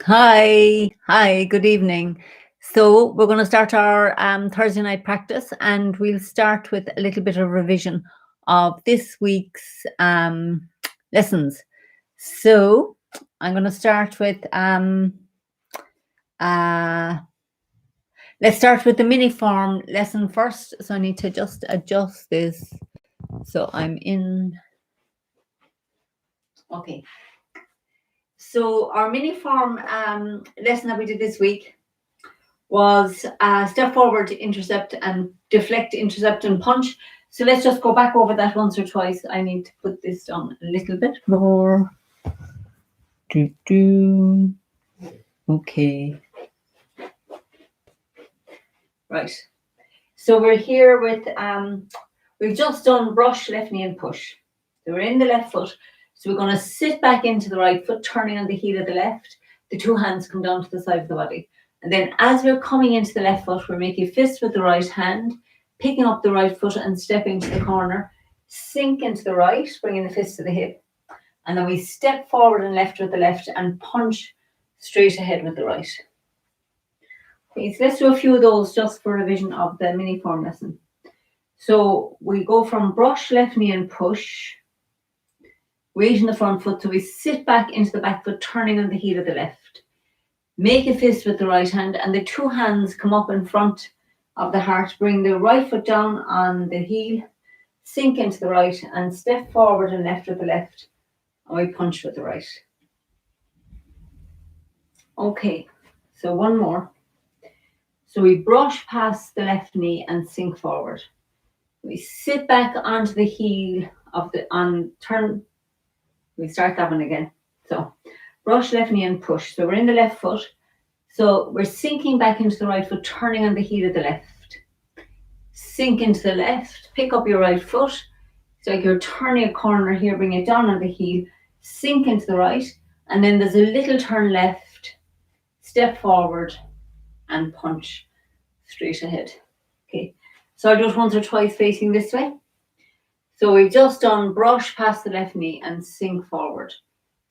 Hi, good evening. So we're going to start our Thursday night practice, and we'll start with a little bit of revision of this week's lessons. So I'm going to start with let's start with the mini form lesson first. So I need to just adjust this. So I'm in. Okay. So our mini form lesson that we did this week was step forward, intercept, and deflect, intercept, and punch. So let's just go back over that once or twice. I need to put this down a little bit more. Okay. Right. So we're here with, we've just done brush, left knee, and push. So we're in the left foot. So we're going to sit back into the right foot, turning on the heel of the left. The two hands come down to the side of the body. And then as we're coming into the left foot, we're making a fist with the right hand, picking up the right foot and stepping to the corner, sink into the right, bringing the fist to the hip. And then we step forward and left with the left and punch straight ahead with the right. Okay, so let's do a few of those just for revision of the mini form lesson. So we go from brush, left knee, and push. Weight in the front foot, so we sit back into the back foot, turning on the heel of the left. Make a fist with the right hand, and the two hands come up in front of the heart. Bring the right foot down on the heel, sink into the right, and step forward and left with the left. And we punch with the right. Okay, so one more. So we brush past the left knee and sink forward. We sit back onto the heel of the turn. We start that one again. So brush, left knee, and push. So we're in the left foot. So we're sinking back into the right foot, turning on the heel of the left. Sink into the left, pick up your right foot. It's like you're turning a corner here, bring it down on the heel, sink into the right, and then there's a little turn left, step forward, and punch straight ahead. Okay, so I'll do it once or twice facing this way. So we've just done brush past the left knee and sink forward.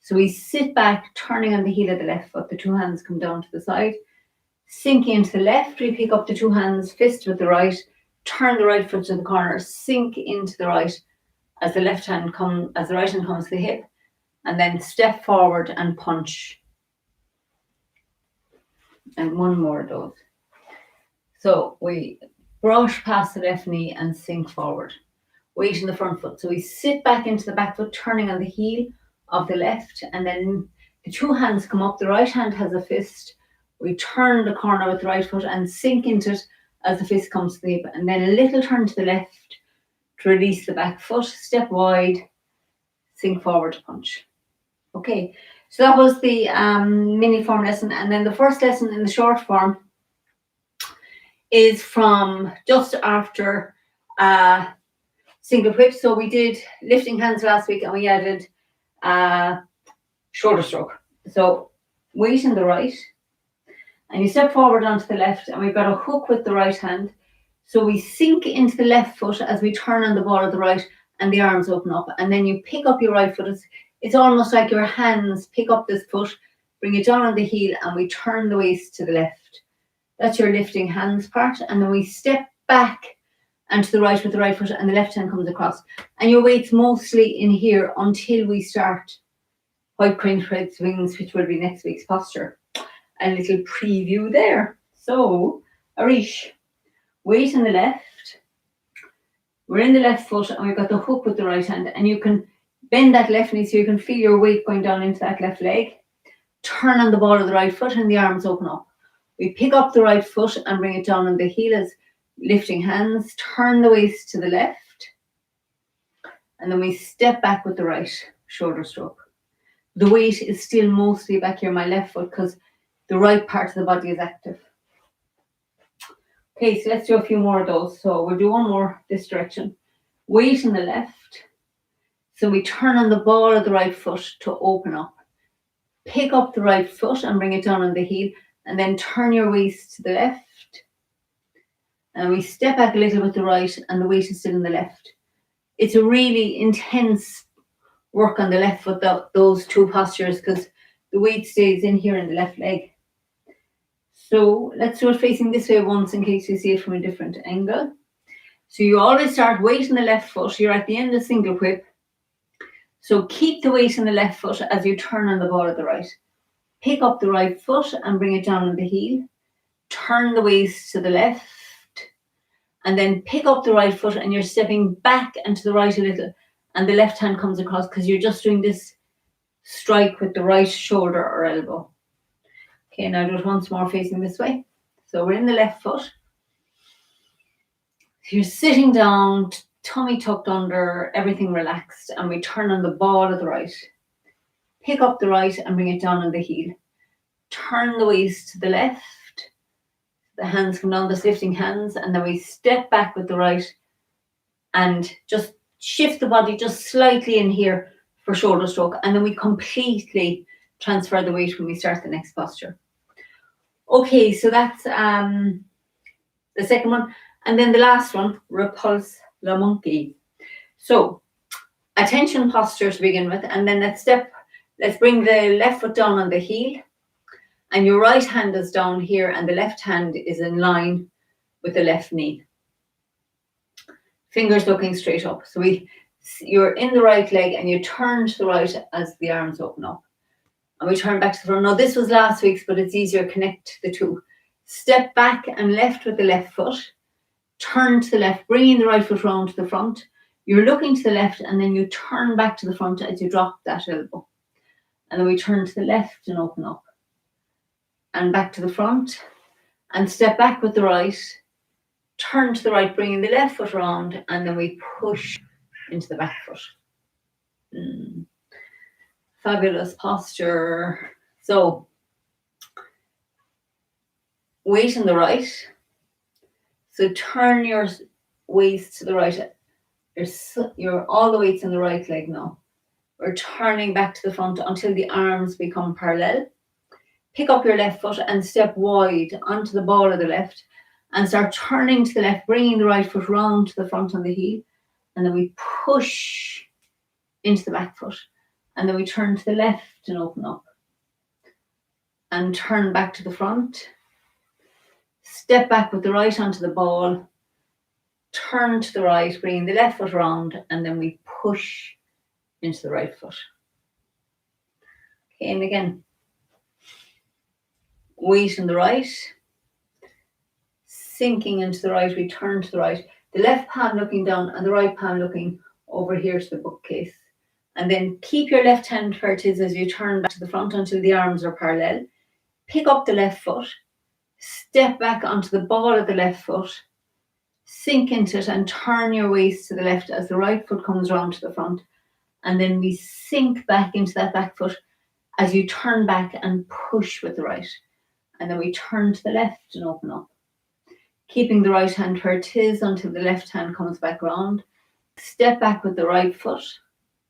So we sit back, turning on the heel of the left foot. The two hands come down to the side. Sink into the left. We pick up the two hands, fist with the right. Turn the right foot to the corner. Sink into the right as the right hand comes to the hip. And then step forward and punch. And one more of those. So we brush past the left knee and sink forward. Weight in the front foot. So we sit back into the back foot, turning on the heel of the left, and then the two hands come up. The right hand has a fist. We turn the corner with the right foot and sink into it as the fist comes to the hip, and then a little turn to the left to release the back foot, step wide, sink forward to punch. Okay, so that was the mini form lesson, and then the first lesson in the short form is from just after single whip. So we did lifting hands last week, and we added shoulder stroke. So weight in the right, and you step forward onto the left, and we've got a hook with the right hand. So we sink into the left foot as we turn on the ball of the right, and the arms open up, and then you pick up your right foot. It's almost like your hands pick up this foot, bring it down on the heel, and we turn the waist to the left. That's your lifting hands part, and then we step back and to the right with the right foot, and the left hand comes across. And your weight's mostly in here until we start white crane spread swings, which will be next week's posture. A little preview there. So, Arish, weight in the left. We're in the left foot, and we've got the hook with the right hand, and you can bend that left knee so you can feel your weight going down into that left leg. Turn on the ball of the right foot, and the arms open up. We pick up the right foot and bring it down on the heel as lifting hands, turn the waist to the left, and then we step back with the right shoulder stroke. The weight is still mostly back here, my left foot, because the right part of the body is active. Okay, so let's do a few more of those. So we'll do one more this direction. Weight in the left. So we turn on the ball of the right foot to open up. Pick up the right foot and bring it down on the heel, and then turn your waist to the left. And we step back a little with the right, and the weight is still in the left. It's a really intense work on the left foot, those two postures, because the weight stays in here in the left leg. So let's do it facing this way once in case you see it from a different angle. So you always start weight in the left foot. You're at the end of single whip. So keep the weight in the left foot as you turn on the ball of the right. Pick up the right foot and bring it down on the heel. Turn the waist to the left. And then pick up the right foot and you're stepping back and to the right a little. And the left hand comes across because you're just doing this strike with the right shoulder or elbow. Okay, now do it once more facing this way. So we're in the left foot. You're sitting down, tummy tucked under, everything relaxed, and we turn on the ball of the right. Pick up the right and bring it down on the heel. Turn the waist to the left. The hands come down, the lifting hands, and then we step back with the right and just shift the body just slightly in here for shoulder stroke, and then we completely transfer the weight when we start the next posture. Okay, so that's the second one. And then the last one, Repulse the Monkey. So, attention posture to begin with, and then let's bring the left foot down on the heel, and your right hand is down here, and the left hand is in line with the left knee. Fingers looking straight up. So you're in the right leg, and you turn to the right as the arms open up. And we turn back to the front. Now, this was last week's, but it's easier to connect the two. Step back and left with the left foot. Turn to the left, bringing the right foot round to the front. You're looking to the left, and then you turn back to the front as you drop that elbow. And then we turn to the left and open up. And back to the front. And step back with the right. Turn to the right, bringing the left foot around. And then we push into the back foot. Fabulous posture. So, weight on the right. So turn your waist to the right. You're all the weights in the right leg now. We're turning back to the front until the arms become parallel. Pick up your left foot and step wide onto the ball of the left and start turning to the left, bringing the right foot round to the front on the heel. And then we push into the back foot. And then we turn to the left and open up. And turn back to the front. Step back with the right onto the ball. Turn to the right, bringing the left foot around, and then we push into the right foot. Okay, and again, weight on the right. Sinking into the right, we turn to the right. The left palm looking down and the right palm looking over here to the bookcase. And then keep your left hand where it is as you turn back to the front until the arms are parallel. Pick up the left foot. Step back onto the ball of the left foot. Sink into it and turn your waist to the left as the right foot comes round to the front. And then we sink back into that back foot as you turn back and push with the right. And then we turn to the left and open up. Keeping the right hand where it is until the left hand comes back round. Step back with the right foot,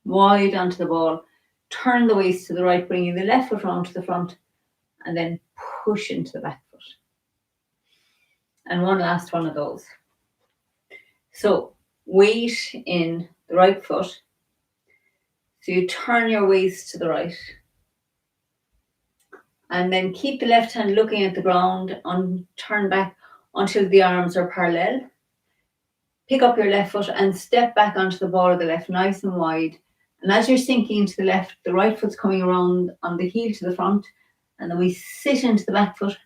wide onto the ball. Turn the waist to the right, bringing the left foot round to the front. And then push into the back foot. And one last one of those. So weight in the right foot. So you turn your waist to the right. And then keep the left hand looking at the ground and turn back until the arms are parallel. Pick up your left foot and step back onto the ball of the left, nice and wide. And as you're sinking into the left, the right foot's coming around on the heel to the front. And then we sit into the back foot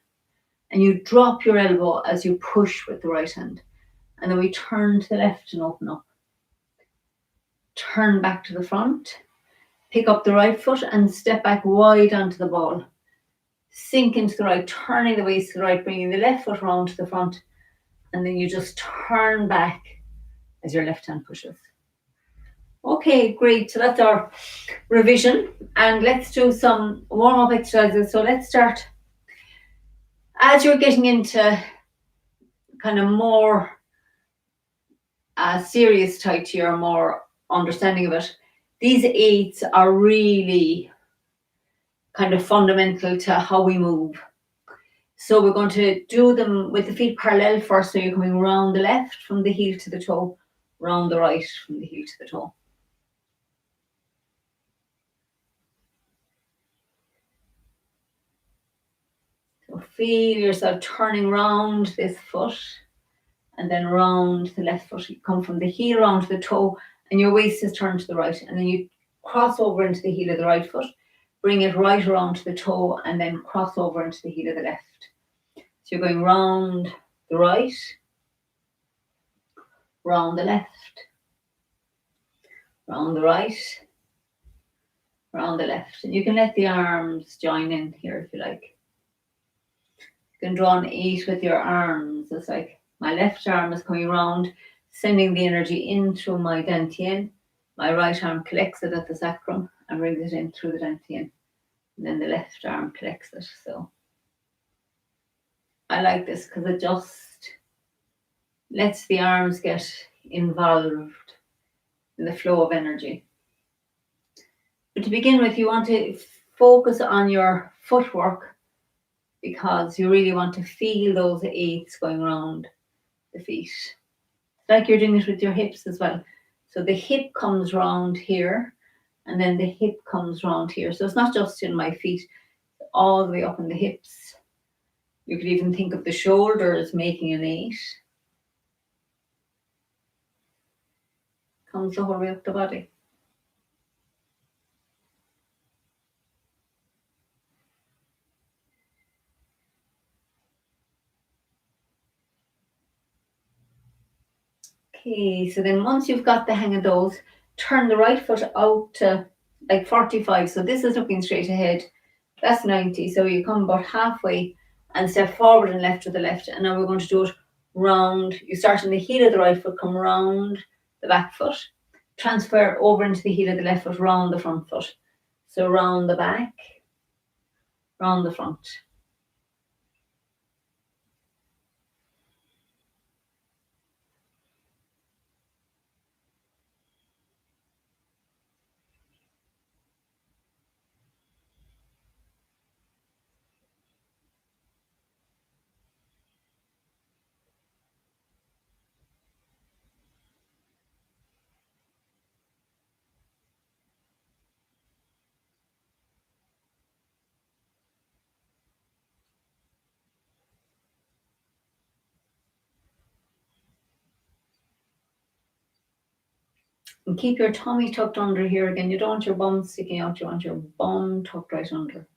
and you drop your elbow as you push with the right hand. And then we turn to the left and open up. Turn back to the front. Pick up the right foot and step back wide onto the ball. Sink into the right, turning the waist to the right, bringing the left foot round to the front. And then you just turn back as your left hand pushes. Okay, great. So that's our revision. And let's do some warm-up exercises. So let's start. As you're getting into kind of more serious Tai Chi or more understanding of it, these 8s are really kind of fundamental to how we move. So we're going to do them with the feet parallel first. So you're coming round the left from the heel to the toe, round the right from the heel to the toe. So feel yourself turning round this foot and then round the left foot. You come from the heel round to the toe and your waist is turned to the right. And then you cross over into the heel of the right foot, bring it right around to the toe and then cross over into the heel of the left. So you're going round the right, round the left, round the right, round the left. And you can let the arms join in here if you like. You can draw an 8 with your arms. It's like my left arm is coming round, sending the energy in through my dantian. My right arm collects it at the sacrum and brings it in through the dantian. And then the left arm collects it. So I like this because it just lets the arms get involved in the flow of energy. But to begin with, you want to focus on your footwork because you really want to feel those 8s going around the feet. It's like you're doing it with your hips as well. So the hip comes round here and then the hip comes round here. So it's not just in my feet, all the way up in the hips. You could even think of the shoulders making an 8. Comes the whole way up the body. Okay, so then once you've got the hang of those, turn the right foot out to like 45. So this is looking straight ahead. That's 90. So you come about halfway and step forward and left to the left. And now we're going to do it round. You start in the heel of the right foot, come round the back foot, transfer over into the heel of the left foot, round the front foot. So round the back, round the front. And keep your tummy tucked under here again. You don't want your bum sticking out. You want your bum tucked right under.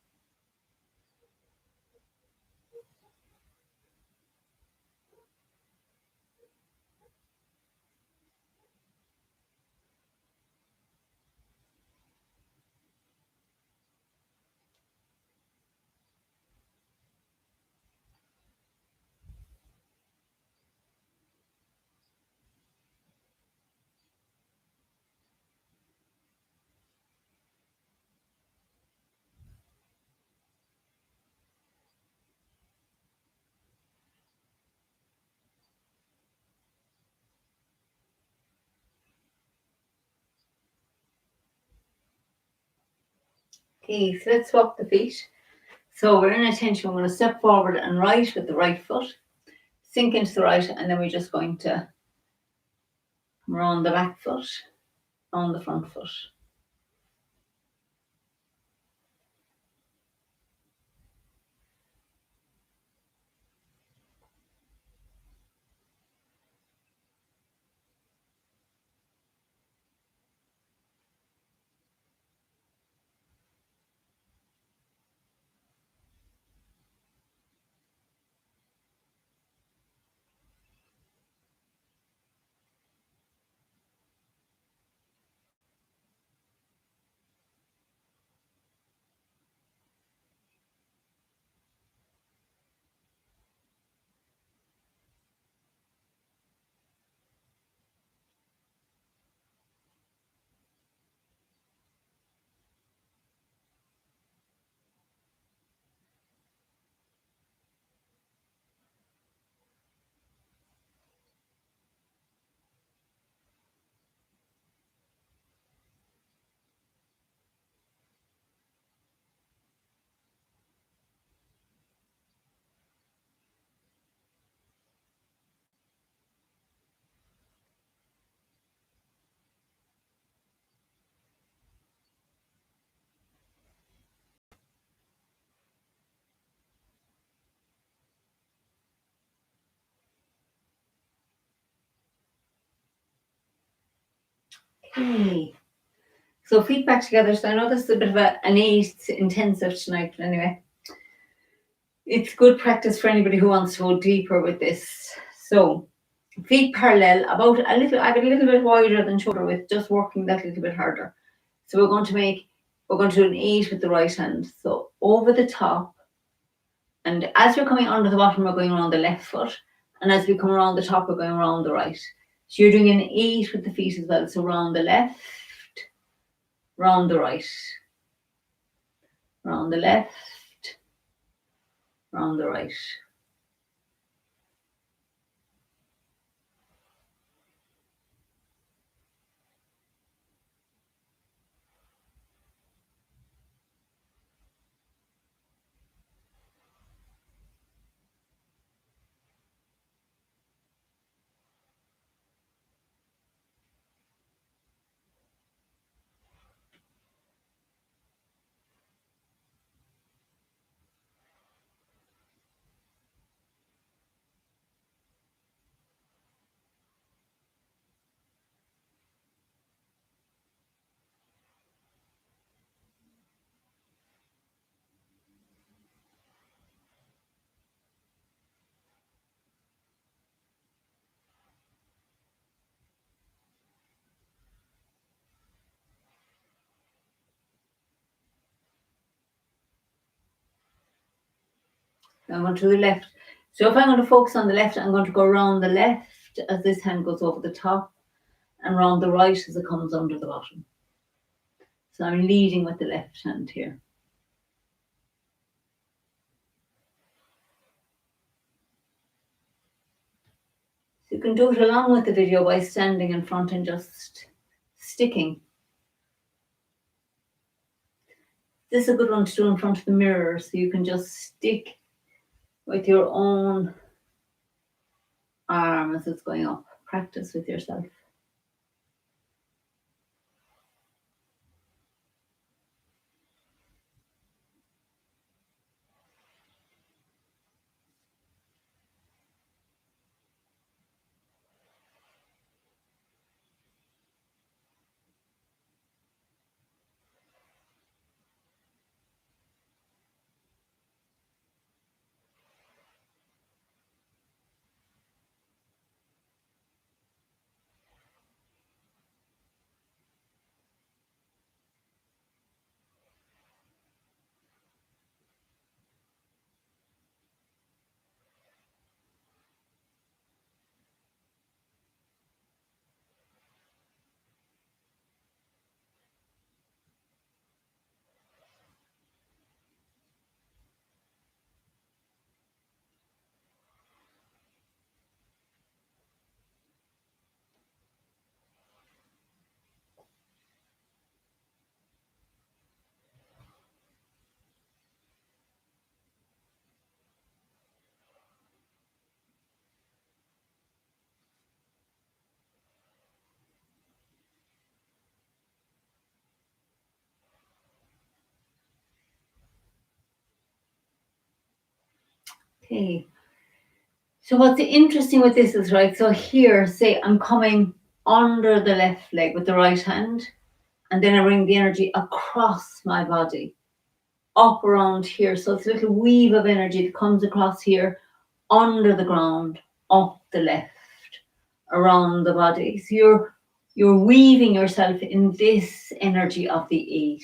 Okay, so let's swap the feet. So we're in attention. We're going to step forward and right with the right foot, sink into the right, and then we're just going to come around the back foot, on the front foot. Okay. So feet back together. So I know this is a bit of an 8 intensive tonight, but anyway. It's good practice for anybody who wants to go deeper with this. So feet parallel, about a little, I have a little bit wider than shoulder width, just working that little bit harder. So we're going to do an 8 with the right hand. So over the top, and as we're coming under the bottom, we're going around the left foot, and as we come around the top, we're going around the right. So you're doing an 8 with the feet as well. So round the left, round the right, round the left, round the right. I'm going to the left. So if I'm going to focus on the left, I'm going to go around the left as this hand goes over the top, and round the right as it comes under the bottom. So I'm leading with the left hand here. So you can do it along with the video by standing in front and just sticking. This is a good one to do in front of the mirror, so you can just stick with your own arm as it's going up. Practice with yourself. Okay. So what's interesting with this is, right, so here, say I'm coming under the left leg with the right hand, and then I bring the energy across my body, up around here. So it's a little weave of energy that comes across here, under the ground, up the left, around the body. So you're weaving yourself in this energy of the 8.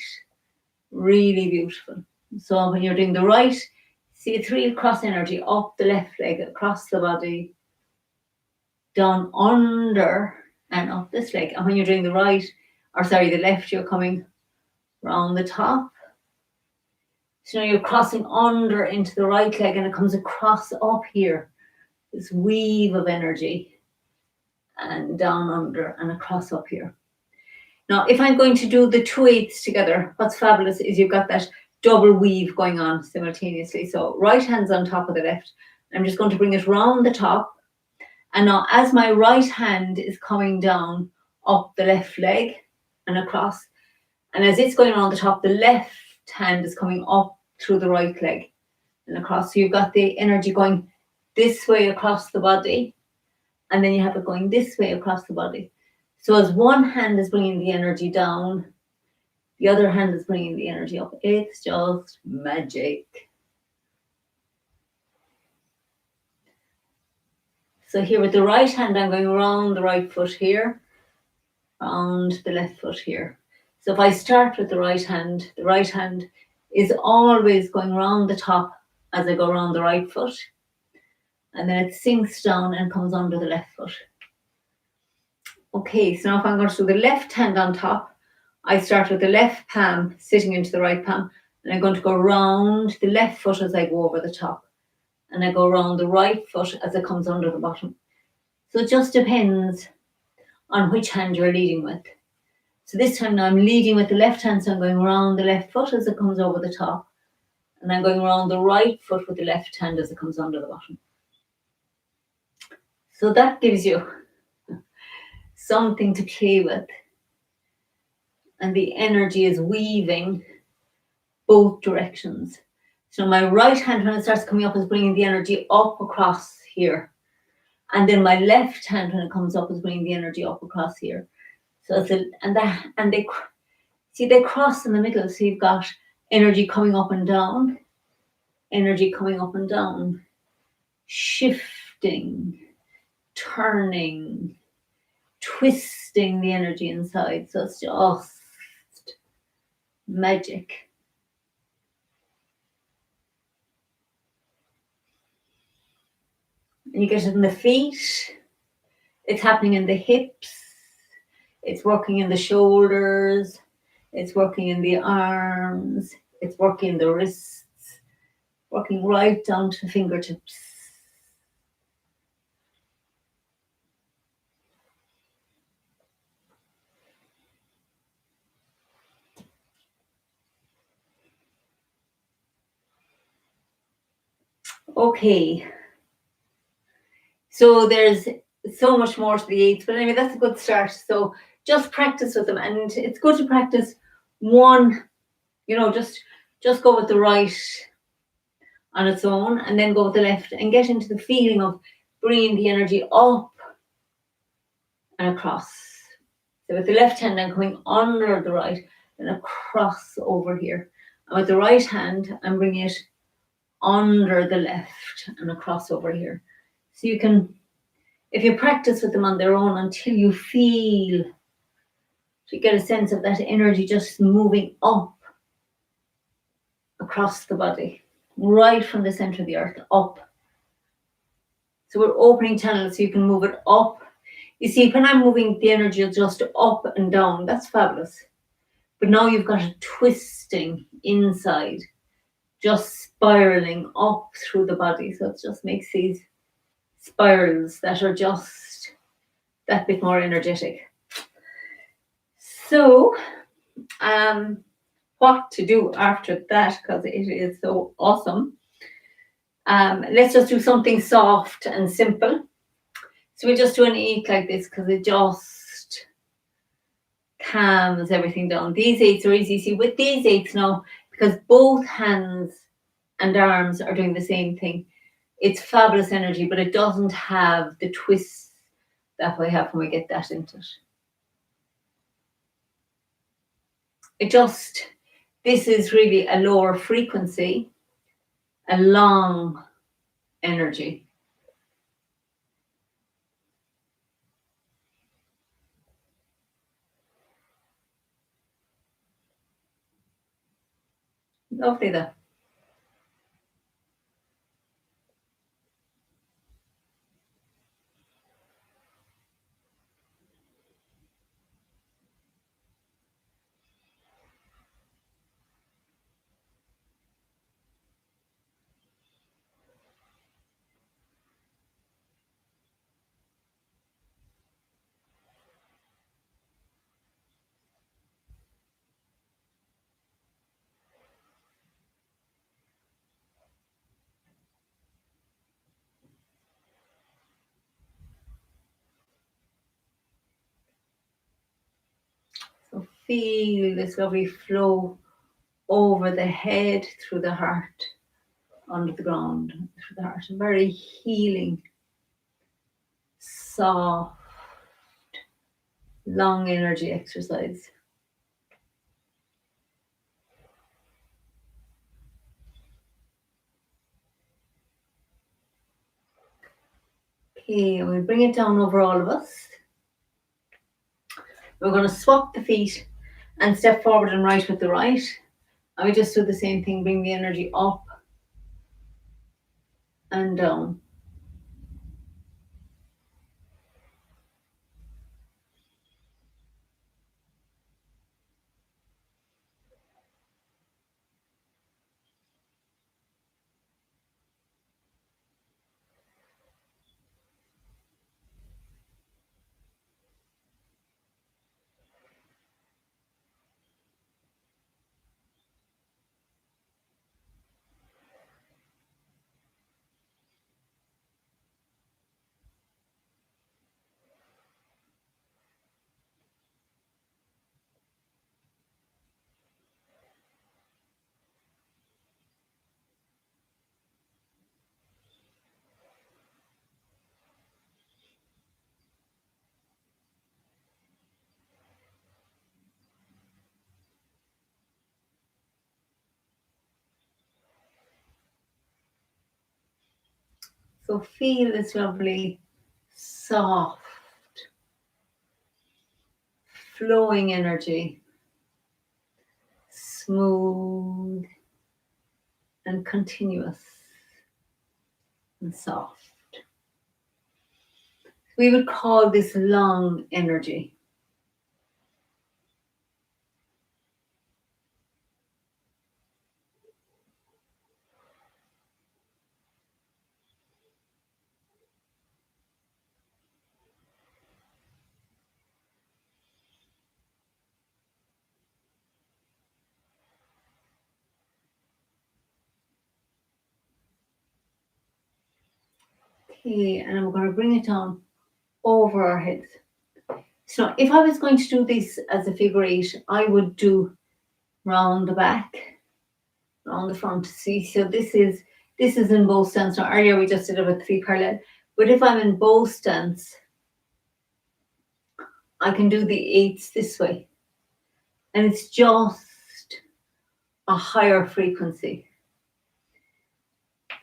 Really beautiful. So when you're doing the right, see it's real cross energy up the left leg, across the body, down under and up this leg. And when you're doing the right, or sorry, the left, you're coming round the top. So now you're crossing under into the right leg, and it comes across up here, this weave of energy, and down under and across up here. Now, if I'm going to do the 2 8s together, what's fabulous is you've got that double weave going on simultaneously. So right hand's on top of the left. I'm just going to bring it round the top. And now as my right hand is coming down up the left leg and across, and as it's going around the top, the left hand is coming up through the right leg and across. So you've got the energy going this way across the body, and then you have it going this way across the body. So as one hand is bringing the energy down, the other hand is bringing the energy up. It's just magic. So here with the right hand, I'm going around the right foot here, around the left foot here. So if I start with the right hand is always going around the top as I go around the right foot. And then it sinks down and comes under the left foot. Okay, so now if I'm going to do the left hand on top, I start with the left palm sitting into the right palm, and I'm going to go around the left foot as I go over the top. And I go around the right foot as it comes under the bottom. So it just depends on which hand you're leading with. So this time now I'm leading with the left hand, so I'm going around the left foot as it comes over the top. And I'm going around the right foot with the left hand as it comes under the bottom. So that gives you something to play with. And the energy is weaving both directions. So my right hand, when it starts coming up, is bringing the energy up across here. And then my left hand, when it comes up, is bringing the energy up across here. So it's they cross in the middle. So you've got energy coming up and down, energy coming up and down, shifting, turning, twisting the energy inside. So it's just magic. And you get it in the feet. It's happening in the hips. It's working in the shoulders. It's working in the arms. It's working in the wrists. Working right down to the fingertips. Okay. So there's so much more to the eights, but anyway, that's a good start. So just practice with them, and it's good to practice one, just go with the right on its own, and then go with the left, and get into the feeling of bringing the energy up and across. So with the left hand, I'm coming under the right, and across over here. And with the right hand, I'm bringing it under the left and across over here. So you can, if you practice with them on their own until you feel, so you get a sense of that energy just moving up across the body, right from the center of the earth, up. So we're opening channels so you can move it up. You see, when I'm moving the energy just up and down, that's fabulous. But now you've got it twisting inside, just spiraling up through the body. So it just makes these spirals that are just that bit more energetic. So, what to do after that, because it is so awesome. Let's just do something soft and simple. So we just do an 8 like this, because it just calms everything down. These 8s are easy. See, with these 8s now, because both hands and arms are doing the same thing, it's fabulous energy, but it doesn't have the twists that we have when we get that into it. This is really a lower frequency, a long energy. Lovely though. So feel this lovely flow over the head, through the heart, under the ground, through the heart. Very healing, soft, long energy exercise. Okay, and we bring it down over all of us. We're going to swap the feet and step forward and right with the right. And we just do the same thing, bring the energy up and down. So feel this lovely, soft, flowing energy, smooth and continuous and soft. We would call this long energy. Okay, and I'm going to bring it down over our heads. So if I was going to do this as a figure eight, I would do round the back, round the front. See, so this is in bow stance. Now earlier we just did it with 3 parallel, but if I'm in bow stance, I can do the eights this way, and it's just a higher frequency.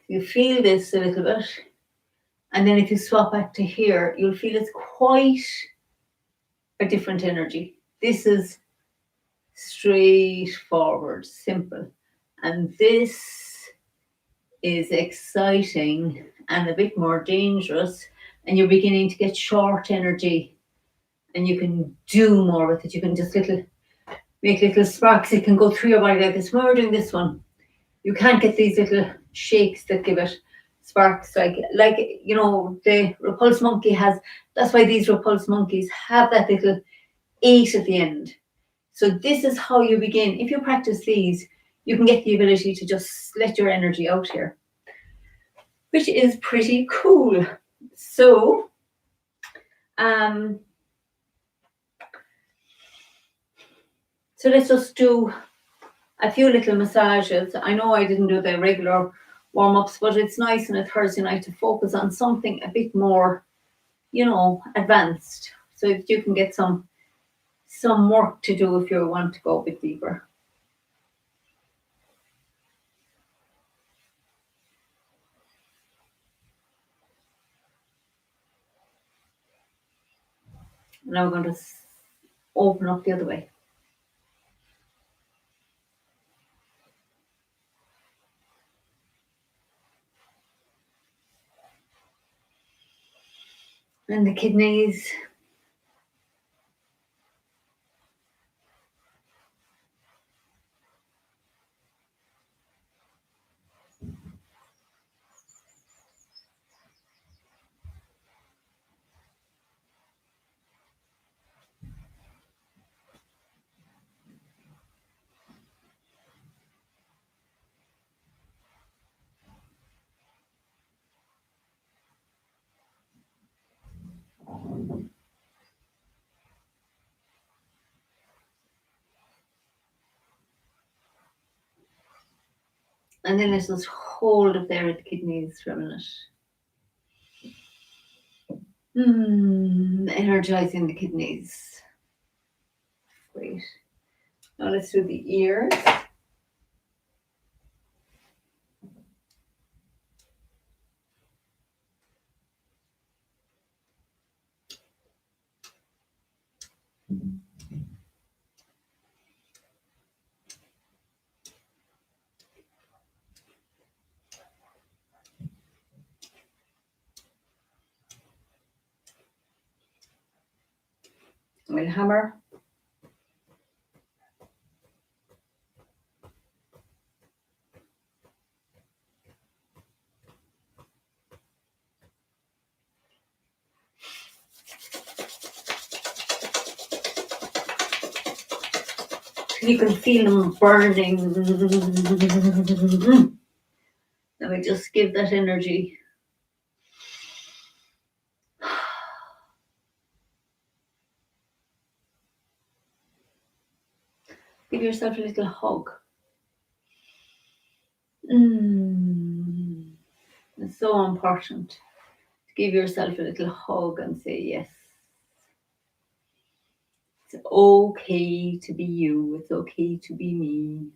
You feel this a little bit, and then if you swap back to here, you'll feel it's quite a different energy. This is straightforward, simple, and this is exciting and a bit more dangerous, and you're beginning to get short energy, and you can do more with it. You can just make little sparks. It can go through your body like this. When we're doing this one, you can't get these little shakes that give it sparks, like you know, the Repulse Monkey has. That's why these Repulse Monkeys have that little 8 at the end. So this is how you begin. If you practice these, you can get the ability to just let your energy out here, which is pretty cool. So so let's just do a few little massages. I know I didn't do the regular warm-ups, but it's nice on a Thursday night to focus on something a bit more, you know, advanced, so that you can get some work to do if you want to go a bit deeper. Now we're going to open up the other way. And the kidneys. And then let's just hold it there at the kidneys for a minute. Energizing the kidneys. Great. Now let's do the ears. We'll hammer. You can feel them burning. Let me just give that energy. Give yourself a little hug. It's so important to give yourself a little hug and say yes. It's okay to be you. It's okay to be me.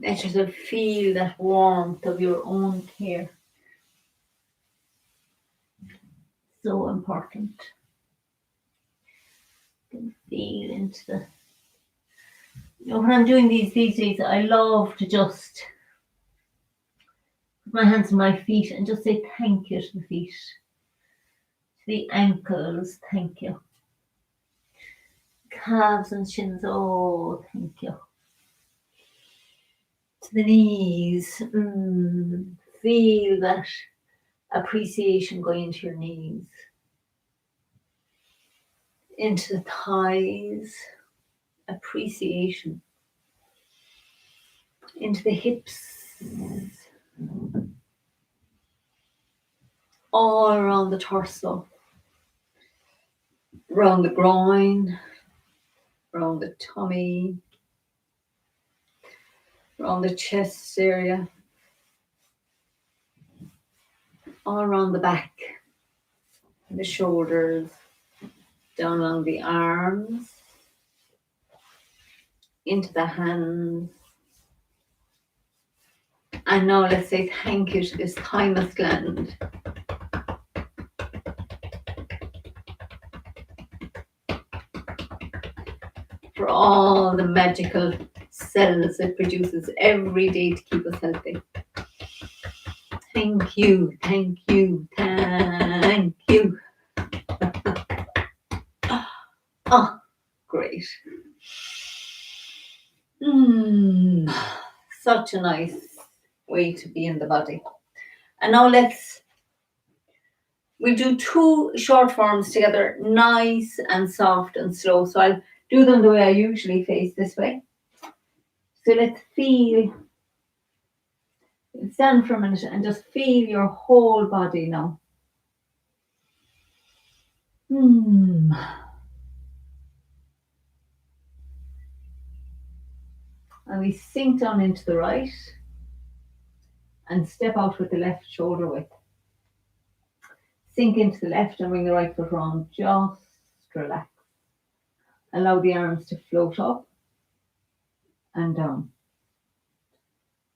Let yourself feel that warmth of your own care. So important. You can feel into the... when I'm doing these days, I love to just put my hands on my feet and just say thank you to the feet. To the ankles, thank you. Calves and shins, oh, thank you. To the knees, feel that appreciation going into your knees. Into the thighs, appreciation. Into the hips, all around the torso, around the groin, around the tummy, around the chest area, all around the back, the shoulders, down along the arms, into the hands. And now let's say thank you to this thymus gland. For all the magical cells it produces every day to keep us healthy. Thank you, thank you, thank you. Oh, great. Such a nice way to be in the body. And now we'll do 2 short forms together, nice and soft and slow. So I'll do them the way I usually face, this way. So let's feel, stand for a minute and just feel your whole body now. And we sink down into the right and step out with the left shoulder width. Sink into the left and bring the right foot round. Just relax. Allow the arms to float up and down.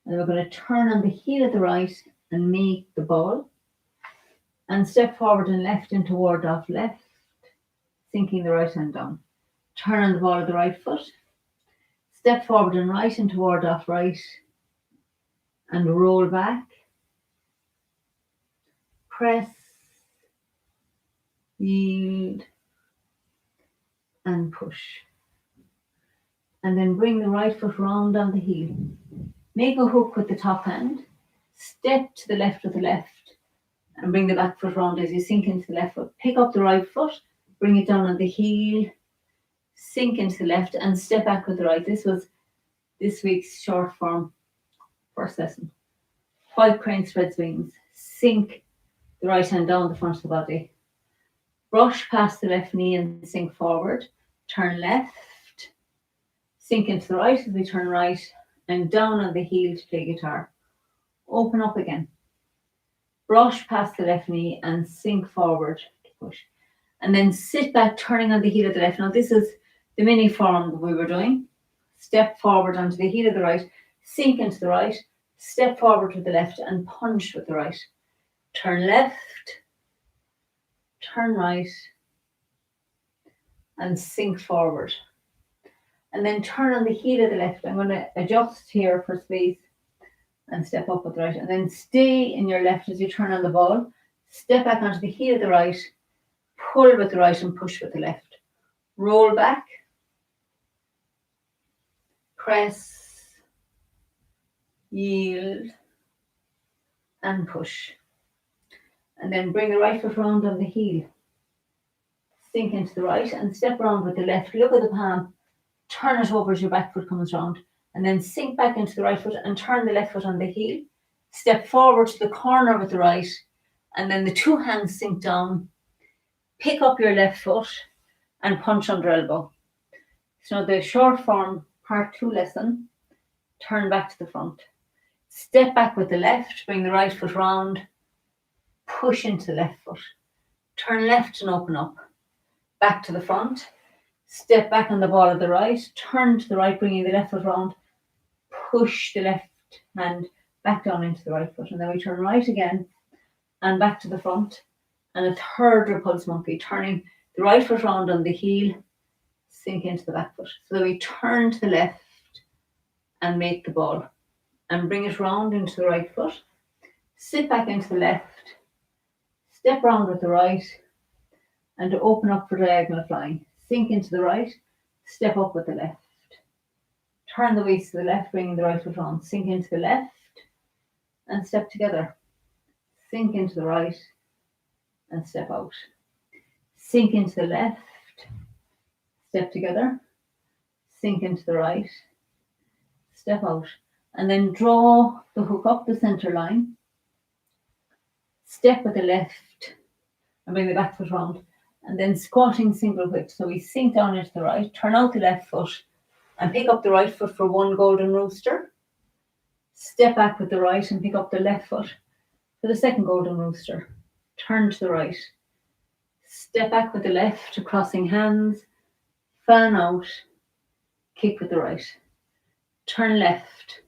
And we're going to turn on the heel of the right and make the ball. And step forward and left into ward off left, sinking the right hand down. Turn on the ball of the right foot. Step forward and right into ward off right. And roll back. Press. Yield. And push. And then bring the right foot round on the heel. Make a hook with the top hand. Step to the left with the left. And bring the back foot round as you sink into the left foot. Pick up the right foot. Bring it down on the heel. Sink into the left and step back with the right. This was this week's short form first lesson. White crane spreads wings. Sink the right hand down the front of the body. Brush past the left knee and sink forward. Turn left. Sink into the right as we turn right. And down on the heel to play guitar. Open up again. Brush past the left knee and sink forward to push. And then sit back, turning on the heel of the left. Now this is the mini form that we were doing. Step forward onto the heel of the right, sink into the right, step forward with the left and punch with the right. Turn left, turn right, and sink forward. And then turn on the heel of the left. I'm going to adjust here for space and step up with the right. And then stay in your left as you turn on the ball. Step back onto the heel of the right, pull with the right and push with the left. Roll back, press, yield, and push. And then bring the right foot round on the heel. Sink into the right and step around with the left. Look at the palm. Turn it over as your back foot comes round. And then sink back into the right foot and turn the left foot on the heel. Step forward to the corner with the right. And then the two hands sink down. Pick up your left foot and punch under elbow. So the short form part 2 lesson, turn back to the front. Step back with the left, bring the right foot round, push into the left foot. Turn left and open up. Back to the front. Step back on the ball of the right, turn to the right, bringing the left foot round, push the left hand back down into the right foot. And then we turn right again and back to the front. And a third repulse monkey, turning the right foot round on the heel, sink into the back foot. So that we turn to the left and make the ball and bring it round into the right foot. Sit back into the left, step round with the right and open up for diagonal flying. Sink into the right, step up with the left. Turn the waist to the left, bringing the right foot round. Sink into the left and step together. Sink into the right and step out. Sink into the left, step together, sink into the right, step out, and then draw the hook up the center line, step with the left and bring the back foot round, and then squatting single whip. So we sink down into the right, turn out the left foot and pick up the right foot for one golden rooster, step back with the right and pick up the left foot for the second golden rooster, turn to the right, step back with the left to crossing hands, fan out, kick with the right, turn left,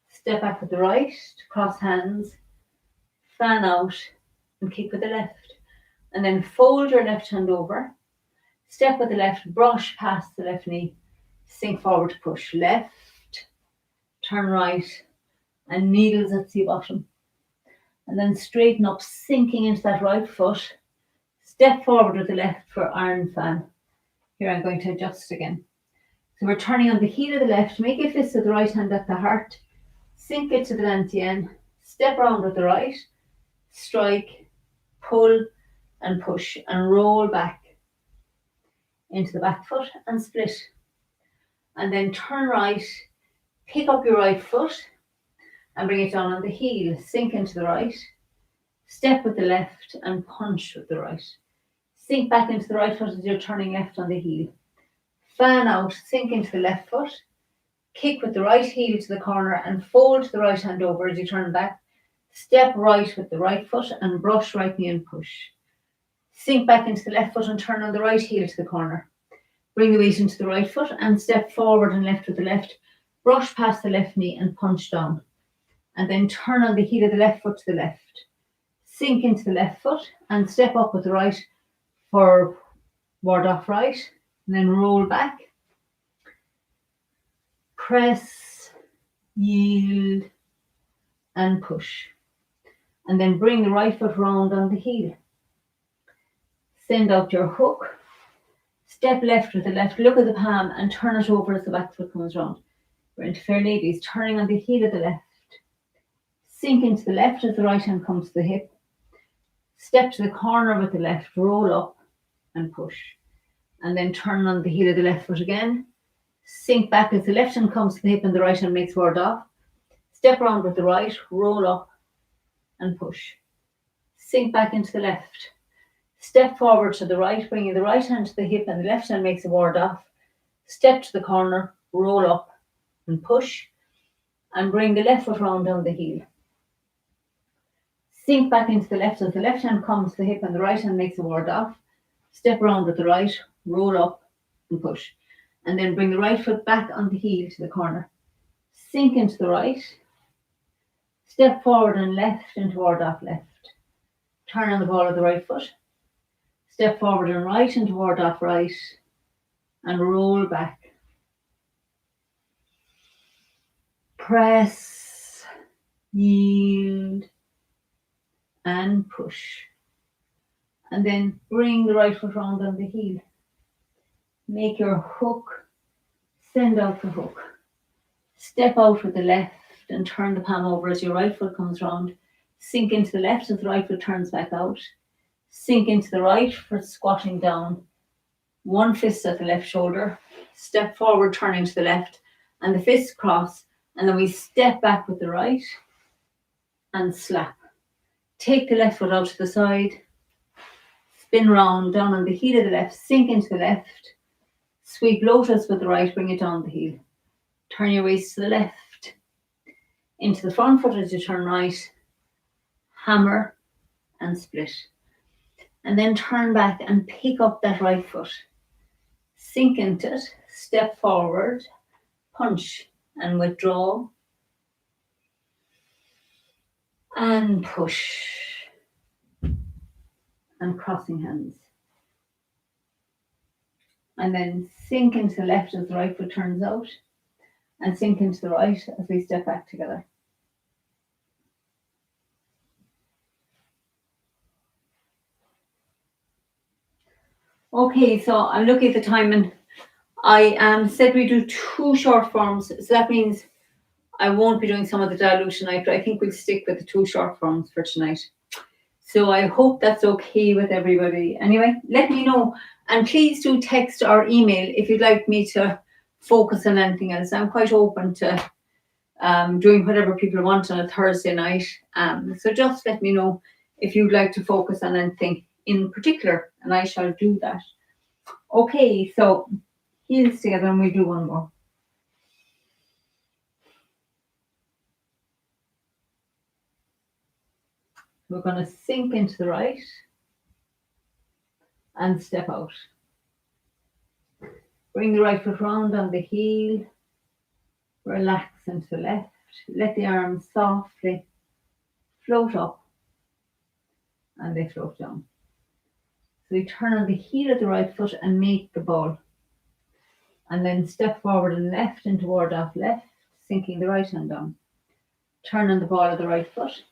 step back with the right to cross hands, fan out and kick with the left. And then fold your left hand over, step with the left, brush past the left knee, sink forward to push left, turn right and needles at sea bottom. And then straighten up, sinking into that right foot, step forward with the left for iron fan. Here I'm going to adjust again. So we're turning on the heel of the left, make a fist of the right hand at the heart, sink it to the dantian, step around with the right, strike, pull and push and roll back into the back foot and split. And then turn right, pick up your right foot and bring it down on the heel, sink into the right, step with the left and punch with the right. Sink back into the right foot as you're turning left on the heel. Fan out, sink into the left foot, kick with the right heel to the corner and fold the right hand over as you turn back. Step right with the right foot and brush right knee and push. Sink back into the left foot and turn on the right heel to the corner. Bring the weight into the right foot and step forward and left with the left. Brush past the left knee and punch down. And then turn on the heel of the left foot to the left. Sink into the left foot and step up with the right for ward off right. And then roll back. Press, yield, and push. And then bring the right foot round on the heel. Send out your hook, step left with the left, look at the palm and turn it over as the back foot comes round. We're into Fair Ladies, turning on the heel of the left. Sink into the left as the right hand comes to the hip. Step to the corner with the left, roll up and push. And then turn on the heel of the left foot again. Sink back as the left hand comes to the hip and the right hand makes ward off. Step around with the right, roll up and push. Sink back into the left. Step forward to the right, bringing the right hand to the hip and the left hand makes a ward off. Step to the corner, roll up and push. And bring the left foot round on the heel. Sink back into the left as the left hand comes to the hip and the right hand makes a ward off. Step around with the right, roll up and push. And then bring the right foot back on the heel to the corner. Sink into the right. Step forward and left and toward off left. Turn on the ball of the right foot. Step forward and right and toward off right. And roll back. Press, yield, and push. And then bring the right foot round on the heel. Make your hook, send out the hook. Step out with the left and turn the palm over as your right foot comes round. Sink into the left as the right foot turns back out. Sink into the right for squatting down. One fist at the left shoulder. Step forward, turning to the left, and the fists cross. And then we step back with the right and slap. Take the left foot out to the side. Spin round, down on the heel of the left. Sink into the left. Sweep lotus with the right, bring it down the heel. Turn your waist to the left. Into the front foot as you turn right. Hammer and split. And then turn back and pick up that right foot. Sink into it. Step forward. Punch and withdraw. And push. And crossing hands. And then sink into the left as the right foot turns out. And sink into the right as we step back together. Okay, so I'm looking at the time and I said we do 2 short forms. So that means I won't be doing some of the dilution tonight, but I think we'll stick with the 2 short forms for tonight. So I hope that's okay with everybody. Anyway, let me know. And please do text or email if you'd like me to focus on anything else. I'm quite open to doing whatever people want on a Thursday night. So just let me know if you'd like to focus on anything in particular, and I shall do that. Okay, so heels together and we do one more. We're going to sink into the right and step out. Bring the right foot round on the heel. Relax into the left. Let the arms softly float up and they float down. So we turn on the heel of the right foot and make the ball. And then step forward and left and toward off left, sinking the right hand down. Turn on the ball of the right foot.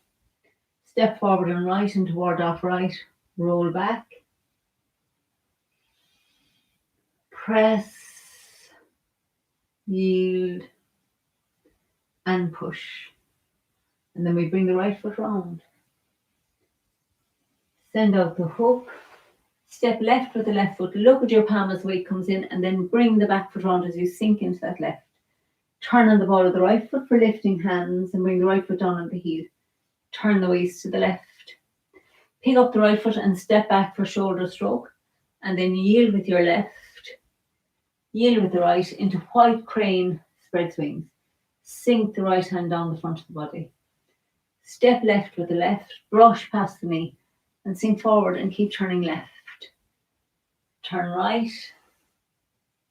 Step forward and right and toward off right. Roll back. Press. Yield. And push. And then we bring the right foot round. Send out the hook. Step left with the left foot. Look at your palm as weight comes in and then bring the back foot round as you sink into that left. Turn on the ball of the right foot for lifting hands and bring the right foot down on the heel. Turn the waist to the left. Pick up the right foot and step back for shoulder stroke. And then yield with your left. Yield with the right into white crane spread wings. Sink the right hand down the front of the body. Step left with the left. Brush past the knee. And sink forward and keep turning left. Turn right.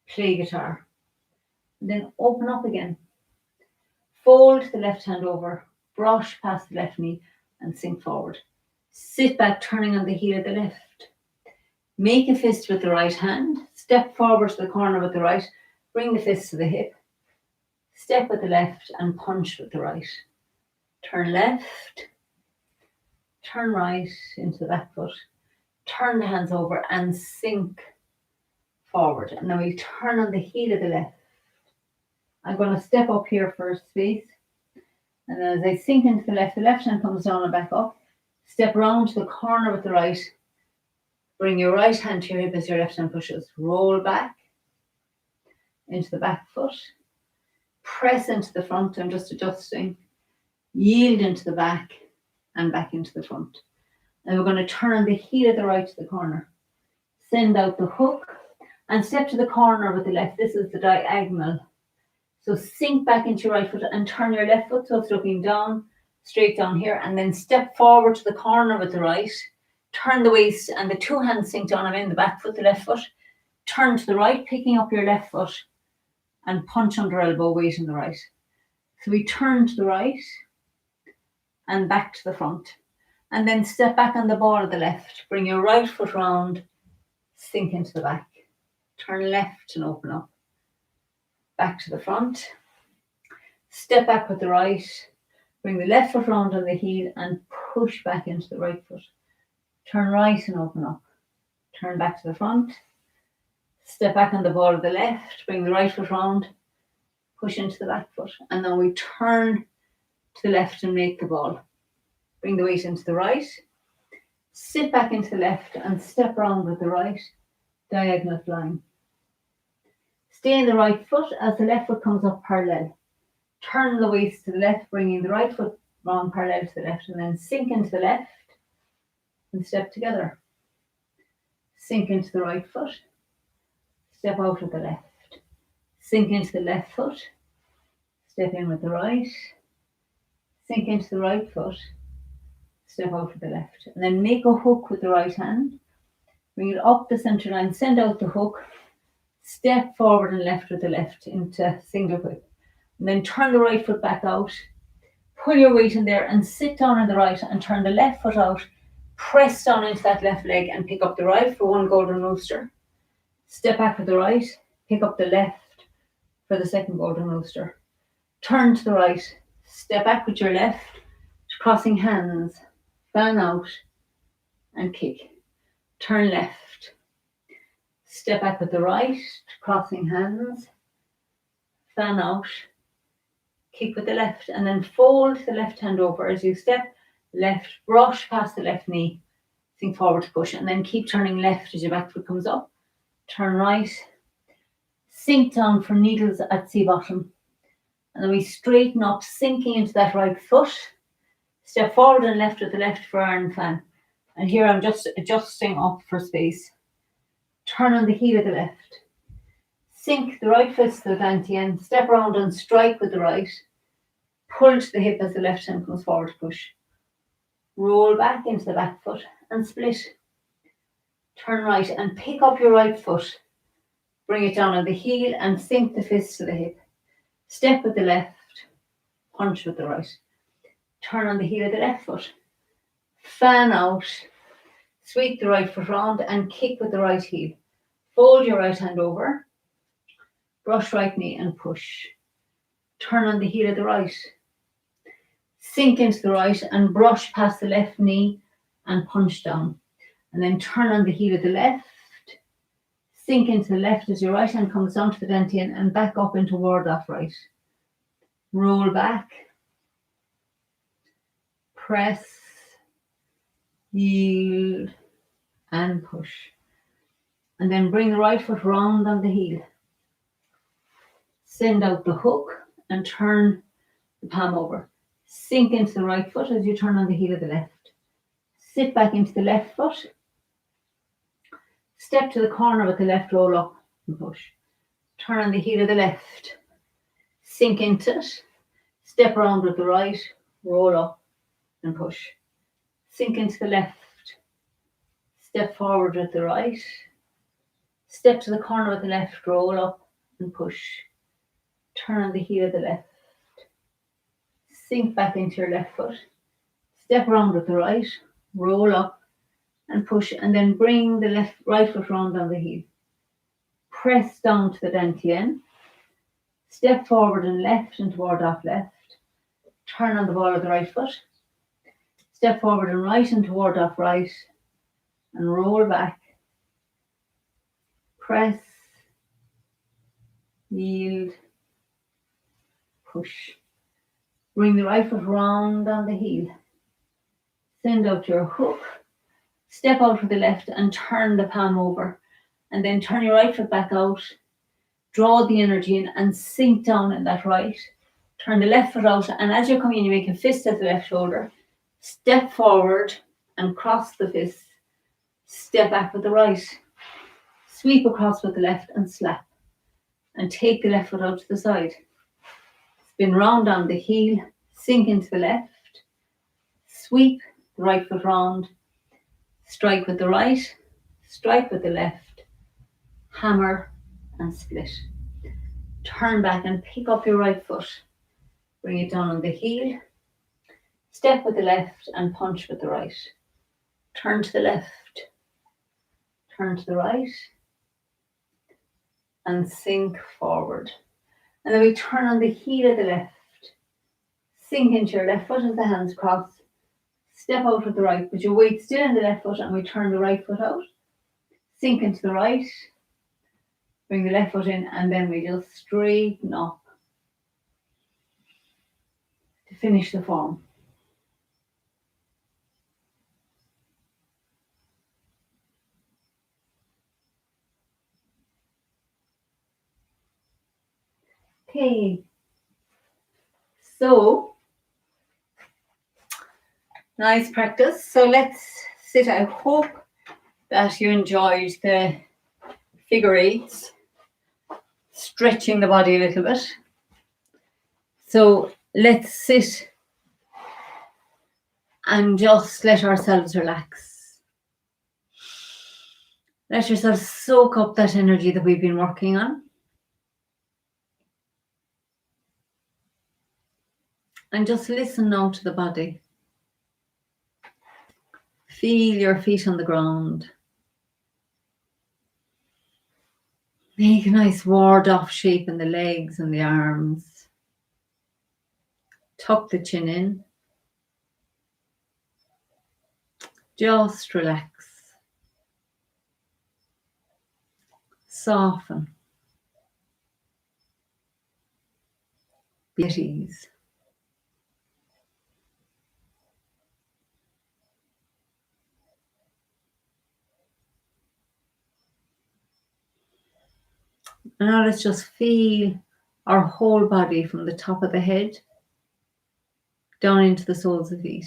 Play guitar. And then open up again. Fold the left hand over. Brush past the left knee and sink forward. Sit back, turning on the heel of the left. Make a fist with the right hand. Step forward to the corner with the right. Bring the fist to the hip. Step with the left and punch with the right. Turn left. Turn right into the back foot. Turn the hands over and sink forward. And then we turn on the heel of the left. I'm going to step up here for a space. And as I sink into the left hand comes down and back up. Step round to the corner with the right. Bring your right hand to your hip as your left hand pushes. Roll back into the back foot. Press into the front. I'm just adjusting. Yield into the back and back into the front. And we're going to turn the heel of the right to the corner. Send out the hook and step to the corner with the left. This is the diagonal. So sink back into your right foot and turn your left foot so it's looking down, straight down here. And then step forward to the corner with the right. Turn the waist and the two hands sink down. I'm in the back foot, the left foot. Turn to the right, picking up your left foot and punch under elbow, weight in the right. So we turn to the right and back to the front. And then step back on the ball of the left. Bring your right foot round, sink into the back. Turn left and open up. Back to the front. Step back with the right. Bring the left foot round on the heel and push back into the right foot. Turn right and open up. Turn back to the front. Step back on the ball of the left. Bring the right foot round. Push into the back foot. And then we turn to the left and make the ball. Bring the weight into the right. Sit back into the left and step around with the right. Diagonal flying. Stay in the right foot as the left foot comes up parallel. Turn the waist to the left, bringing the right foot round parallel to the left, and then sink into the left and step together. Sink into the right foot. Step out with the left. Sink into the left foot. Step in with the right. Sink into the right foot. Step out with the left. And then make a hook with the right hand. Bring it up the center line. Send out the hook. Step forward and left with the left into single whip. And then turn the right foot back out. Pull your weight in there and sit down on the right and turn the left foot out. Press down into that left leg and pick up the right for one golden rooster. Step back with the right. Pick up the left for the second golden rooster. Turn to the right. Step back with your left. Crossing hands. Fan out and kick. Turn left. Step back with the right. Crossing hands. Fan out. Kick with the left and then fold the left hand over as you step left, brush past the left knee, sink forward to push, and then keep turning left as your back foot comes up. Turn right, sink down for needles at sea bottom, and then we straighten up, sinking into that right foot. Step forward and left with the left for iron fan, and here I'm just adjusting up for space. Turn on the heel of the left, sink the right fist to the dantian, step around and strike with the right. Pull to the hip as the left hand comes forward to push. Roll back into the back foot and split. Turn right and pick up your right foot. Bring it down on the heel and sink the fist to the hip. Step with the left, punch with the right. Turn on the heel of the left foot. Fan out. Sweep the right foot round and kick with the right heel. Fold your right hand over. Brush right knee and push. Turn on the heel of the right. Sink into the right and brush past the left knee and punch down. And then turn on the heel of the left. Sink into the left as your right hand comes down to the dantian and back up into ward off right. Roll back. Press. Yield. And push. And then bring the right foot round on the heel. Send out the hook and turn the palm over. Sink into the right foot as you turn on the heel of the left. Sit back into the left foot. Step to the corner with the left, roll up and push. Turn on the heel of the left. Sink into it. Step around with the right, roll up and push. Sink into the left. Step forward with the right. Step to the corner with the left, roll up and push. Turn on the heel of the left. Sink back into your left foot. Step around with the right, roll up and push, and then bring the right foot round on the heel. Press down to the dantian. Step forward and left and toward off left. Turn on the ball of the right foot. Step forward and right and toward off right. And roll back. Press. Yield. Push. Bring the right foot round on the heel. Send out your hook. Step out with the left and turn the palm over. And then turn your right foot back out. Draw the energy in and sink down in that right. Turn the left foot out. And as you're coming in, you make a fist at the left shoulder. Step forward and cross the fist. Step back with the right. Sweep across with the left and slap. And take the left foot out to the side. Spin round on the heel, sink into the left, sweep the right foot round, strike with the right, strike with the left, hammer and split. Turn back and pick up your right foot. Bring it down on the heel. Step with the left and punch with the right. Turn to the left. Turn to the right. And sink forward. And then we turn on the heel of the left. Sink into your left foot as the hands cross. Step out with the right. Put your weight still in the left foot and we turn the right foot out. Sink into the right. Bring the left foot in and then we just straighten up to finish the form. Okay, so nice practice. So let's sit. I hope that you enjoyed the figure eights, stretching the body a little bit. So let's sit and just let ourselves relax. Let yourself soak up that energy that we've been working on. And just listen now to the body. Feel your feet on the ground. Make a nice ward off shape in the legs and the arms. Tuck the chin in. Just relax. Soften. Be at ease. Now let's just feel our whole body from the top of the head down into the soles of the feet.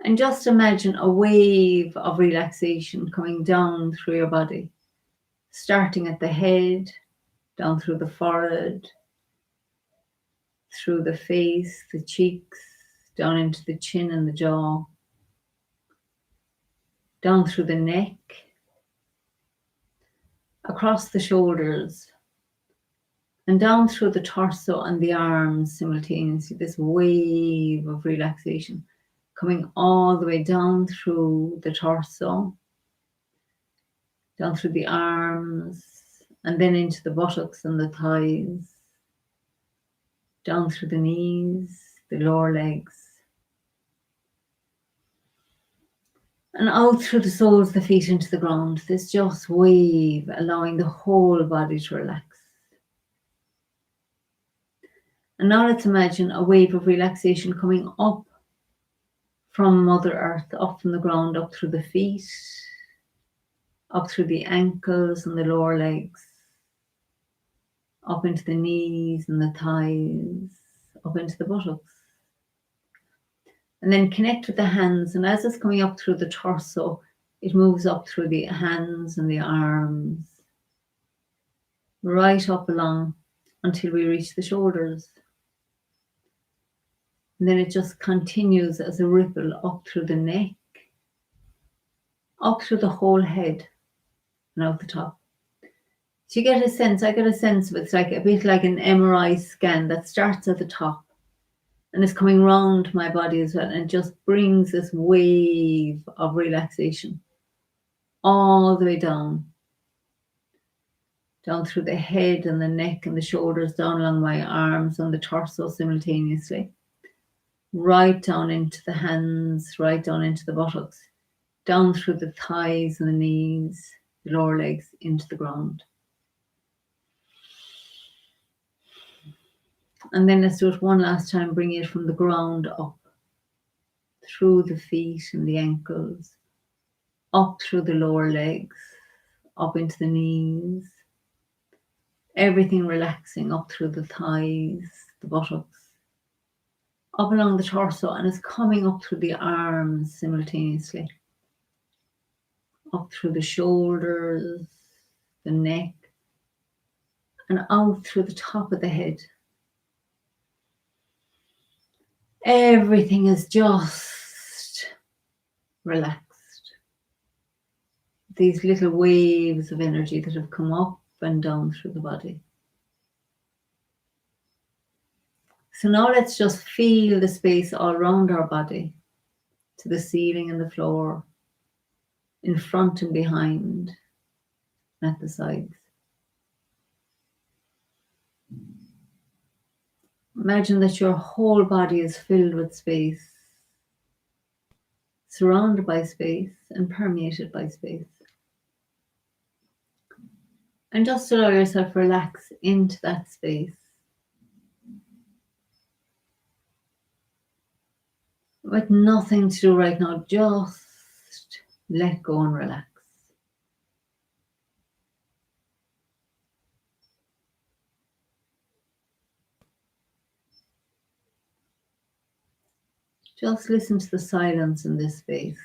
And just imagine a wave of relaxation coming down through your body, starting at the head, down through the forehead, through the face, the cheeks, down into the chin and the jaw, down through the neck, across the shoulders, and down through the torso and the arms simultaneously. This wave of relaxation coming all the way down through the torso, down through the arms, and then into the buttocks and the thighs, down through the knees, the lower legs, and out through the soles of the feet into the ground. This just wave, allowing the whole body to relax. And now let's imagine a wave of relaxation coming up from Mother Earth, up from the ground, up through the feet, up through the ankles and the lower legs, up into the knees and the thighs, up into the buttocks. And then connect with the hands, and as it's coming up through the torso, it moves up through the hands and the arms, right up along until we reach the shoulders. And then it just continues as a ripple up through the neck, up through the whole head, and out the top. So you get a sense, I get a sense of it's like a bit like an MRI scan that starts at the top and is coming round my body as well, and just brings this wave of relaxation all the way down through the head and the neck and the shoulders, down along my arms and the torso simultaneously, right down into the hands, right down into the buttocks, down through the thighs and the knees, the lower legs, into the ground. And then let's do it one last time, bringing it from the ground up, through the feet and the ankles, up through the lower legs, up into the knees, everything relaxing up through the thighs, the buttocks, up along the torso, and it's coming up through the arms simultaneously, up through the shoulders, the neck, and out through the top of the head. Everything is just relaxed. these little waves of energy that have come up and down through the body. So now let's just feel the space all around our body, to the ceiling and the floor, in front and behind, at the sides. Imagine that your whole body is filled with space, surrounded by space and permeated by space. And just allow yourself to relax into that space. With nothing to do right now, just let go and relax. Just listen to the silence in this space.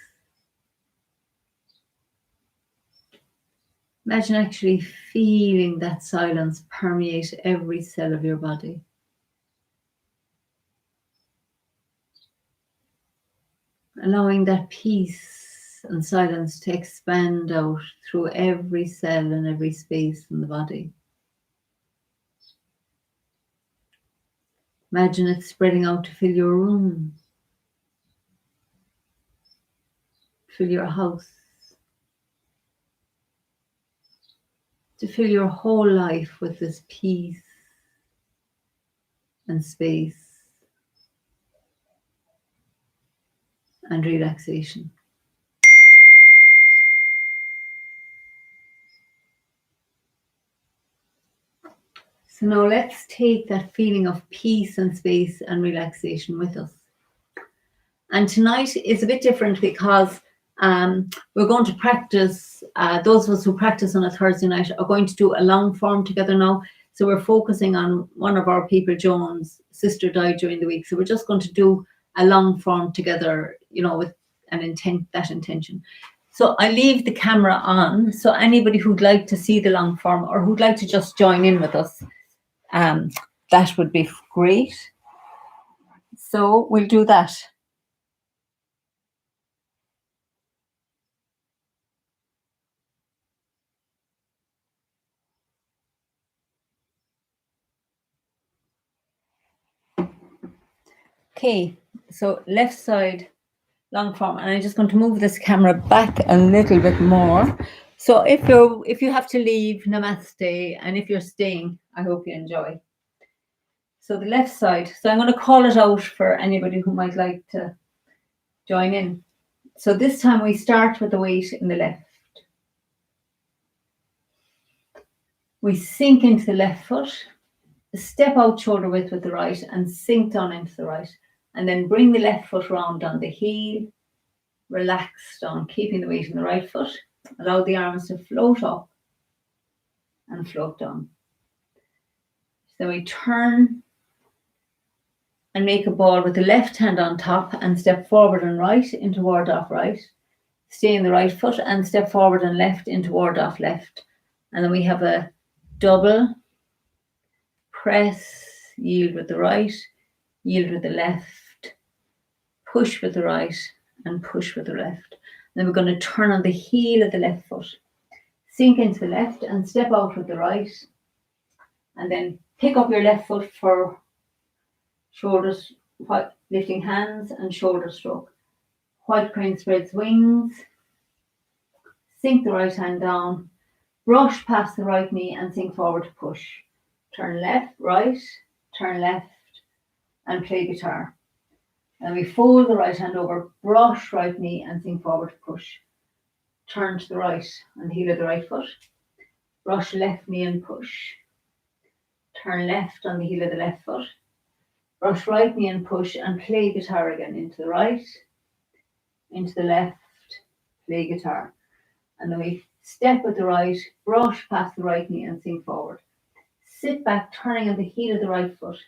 Imagine actually feeling that silence permeate every cell of your body. Allowing that peace and silence to expand out through every cell and every space in the body. Imagine it spreading out to fill your room, fill your house, to fill your whole life with this peace and space and relaxation. So now let's take that feeling of peace and space and relaxation with us. And tonight is a bit different because we're going to practice, those of us who practice on a Thursday night are going to do a long form together now. So we're focusing on one of our people, Joan's sister died during the week. So we're just going to do a long form together, with an intent, that intention. So I leave the camera on. So anybody who'd like to see the long form or who'd like to just join in with us, that would be great. So we'll do that. Okay, so left side long form, and I'm just going to move this camera back a little bit more. So if you have to leave, namaste, and if you're staying, I hope you enjoy. So the left side. So I'm going to call it out for anybody who might like to join in. So this time we start with the weight in the left. We sink into the left foot, step out shoulder width with the right, and sink down into the right. And then bring the left foot round on the heel, relax down, keeping the weight in the right foot. Allow the arms to float up and float down. So we turn and make a ball with the left hand on top and step forward and right into ward off right. Stay in the right foot and step forward and left into ward off left. And then we have a double, press, yield with the right, yield with the left, push with the right, and push with the left. Then we're going to turn on the heel of the left foot, sink into the left and step out with the right, and then pick up your left foot for shoulders, lifting hands and shoulder stroke. White crane spreads wings, sink the right hand down, brush past the right knee and sink forward to push. Turn left, right, turn left, and play guitar. And we fold the right hand over, brush right knee and sink forward to push. Turn to the right on the heel of the right foot. Brush left knee and push. Turn left on the heel of the left foot. Brush right knee and push and play guitar again. Into the right, into the left, play guitar. And then we step with the right, brush past the right knee and sink forward. Sit back, turning on the heel of the right foot.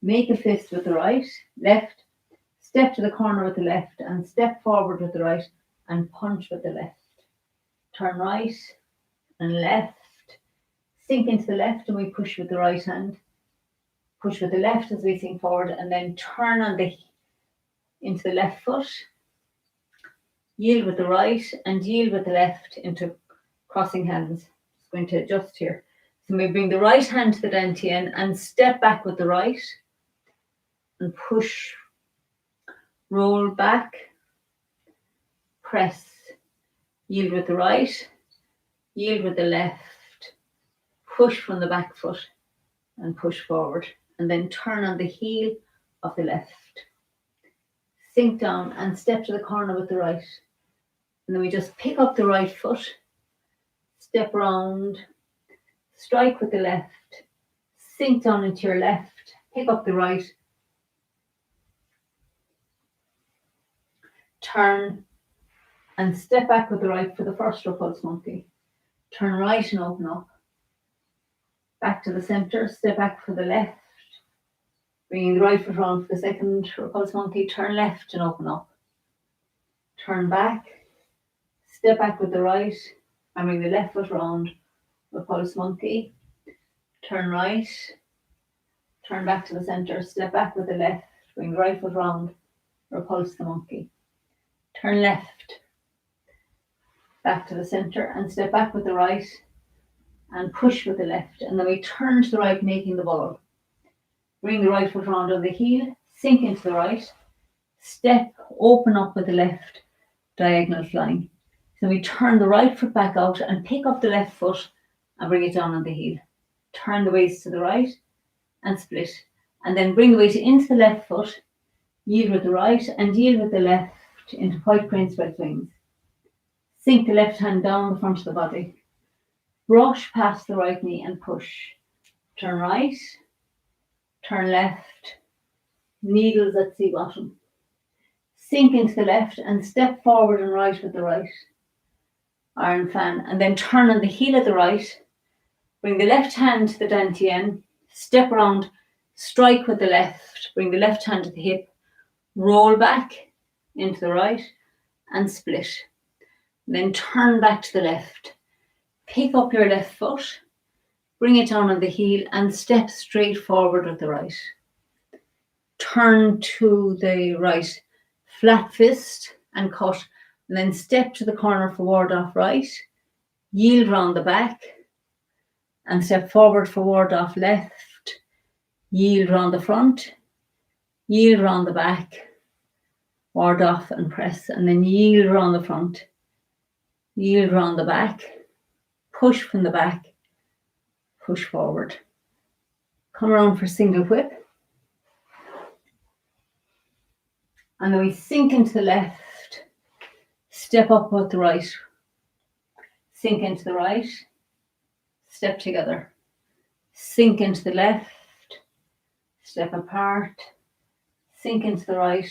Make a fist with the right, left, step to the corner with the left and step forward with the right and punch with the left. Turn right and left, sink into the left and we push with the right hand. Push with the left as we sink forward and then turn on into the left foot. Yield with the right and yield with the left into crossing hands. Just going to adjust here. So we bring the right hand to the dantian and step back with the right and push, roll back, press, yield with the right, yield with the left, push from the back foot and push forward, and then turn on the heel of the left. Sink down and step to the corner with the right. And then we just pick up the right foot, step round, strike with the left, sink down into your left, pick up the right, turn and step back with the right for the first repulse monkey. Turn right and open up. Back to the center, step back for the left. Bringing the right foot round for the second repulse monkey, turn left and open up. Turn back, step back with the right, and bring the left foot round, repulse monkey. Turn right, turn back to the center, step back with the left, bring the right foot round, repulse the monkey. Turn left, back to the center, and step back with the right, and push with the left. And then we turn to the right, making the ball. Bring the right foot round on the heel, sink into the right, step, open up with the left, diagonal flying. So we turn the right foot back out and pick up the left foot and bring it down on the heel. Turn the waist to the right and split. And then bring the weight into the left foot, yield with the right and yield with the left into white crane spread wings. Sink the left hand down the front of the body. Brush past the right knee and push. Turn right, turn left, needles at sea bottom. Sink into the left and step forward and right with the right. Iron fan, and then turn on the heel of the right. Bring the left hand to the dantian, step around, strike with the left, bring the left hand to the hip, roll back into the right and split. Then turn back to the left. Pick up your left foot, bring it down on the heel and step straight forward with the right. Turn to the right, flat fist and cut, and then step to the corner for ward off right, yield round the back and step forward for ward off left, yield round the front, yield round the back, ward off and press, and then yield round the front, yield round the back, push from the back, push forward. Come around for single whip. And then we sink into the left, step up with the right, sink into the right, step together, sink into the left, step apart, sink into the right,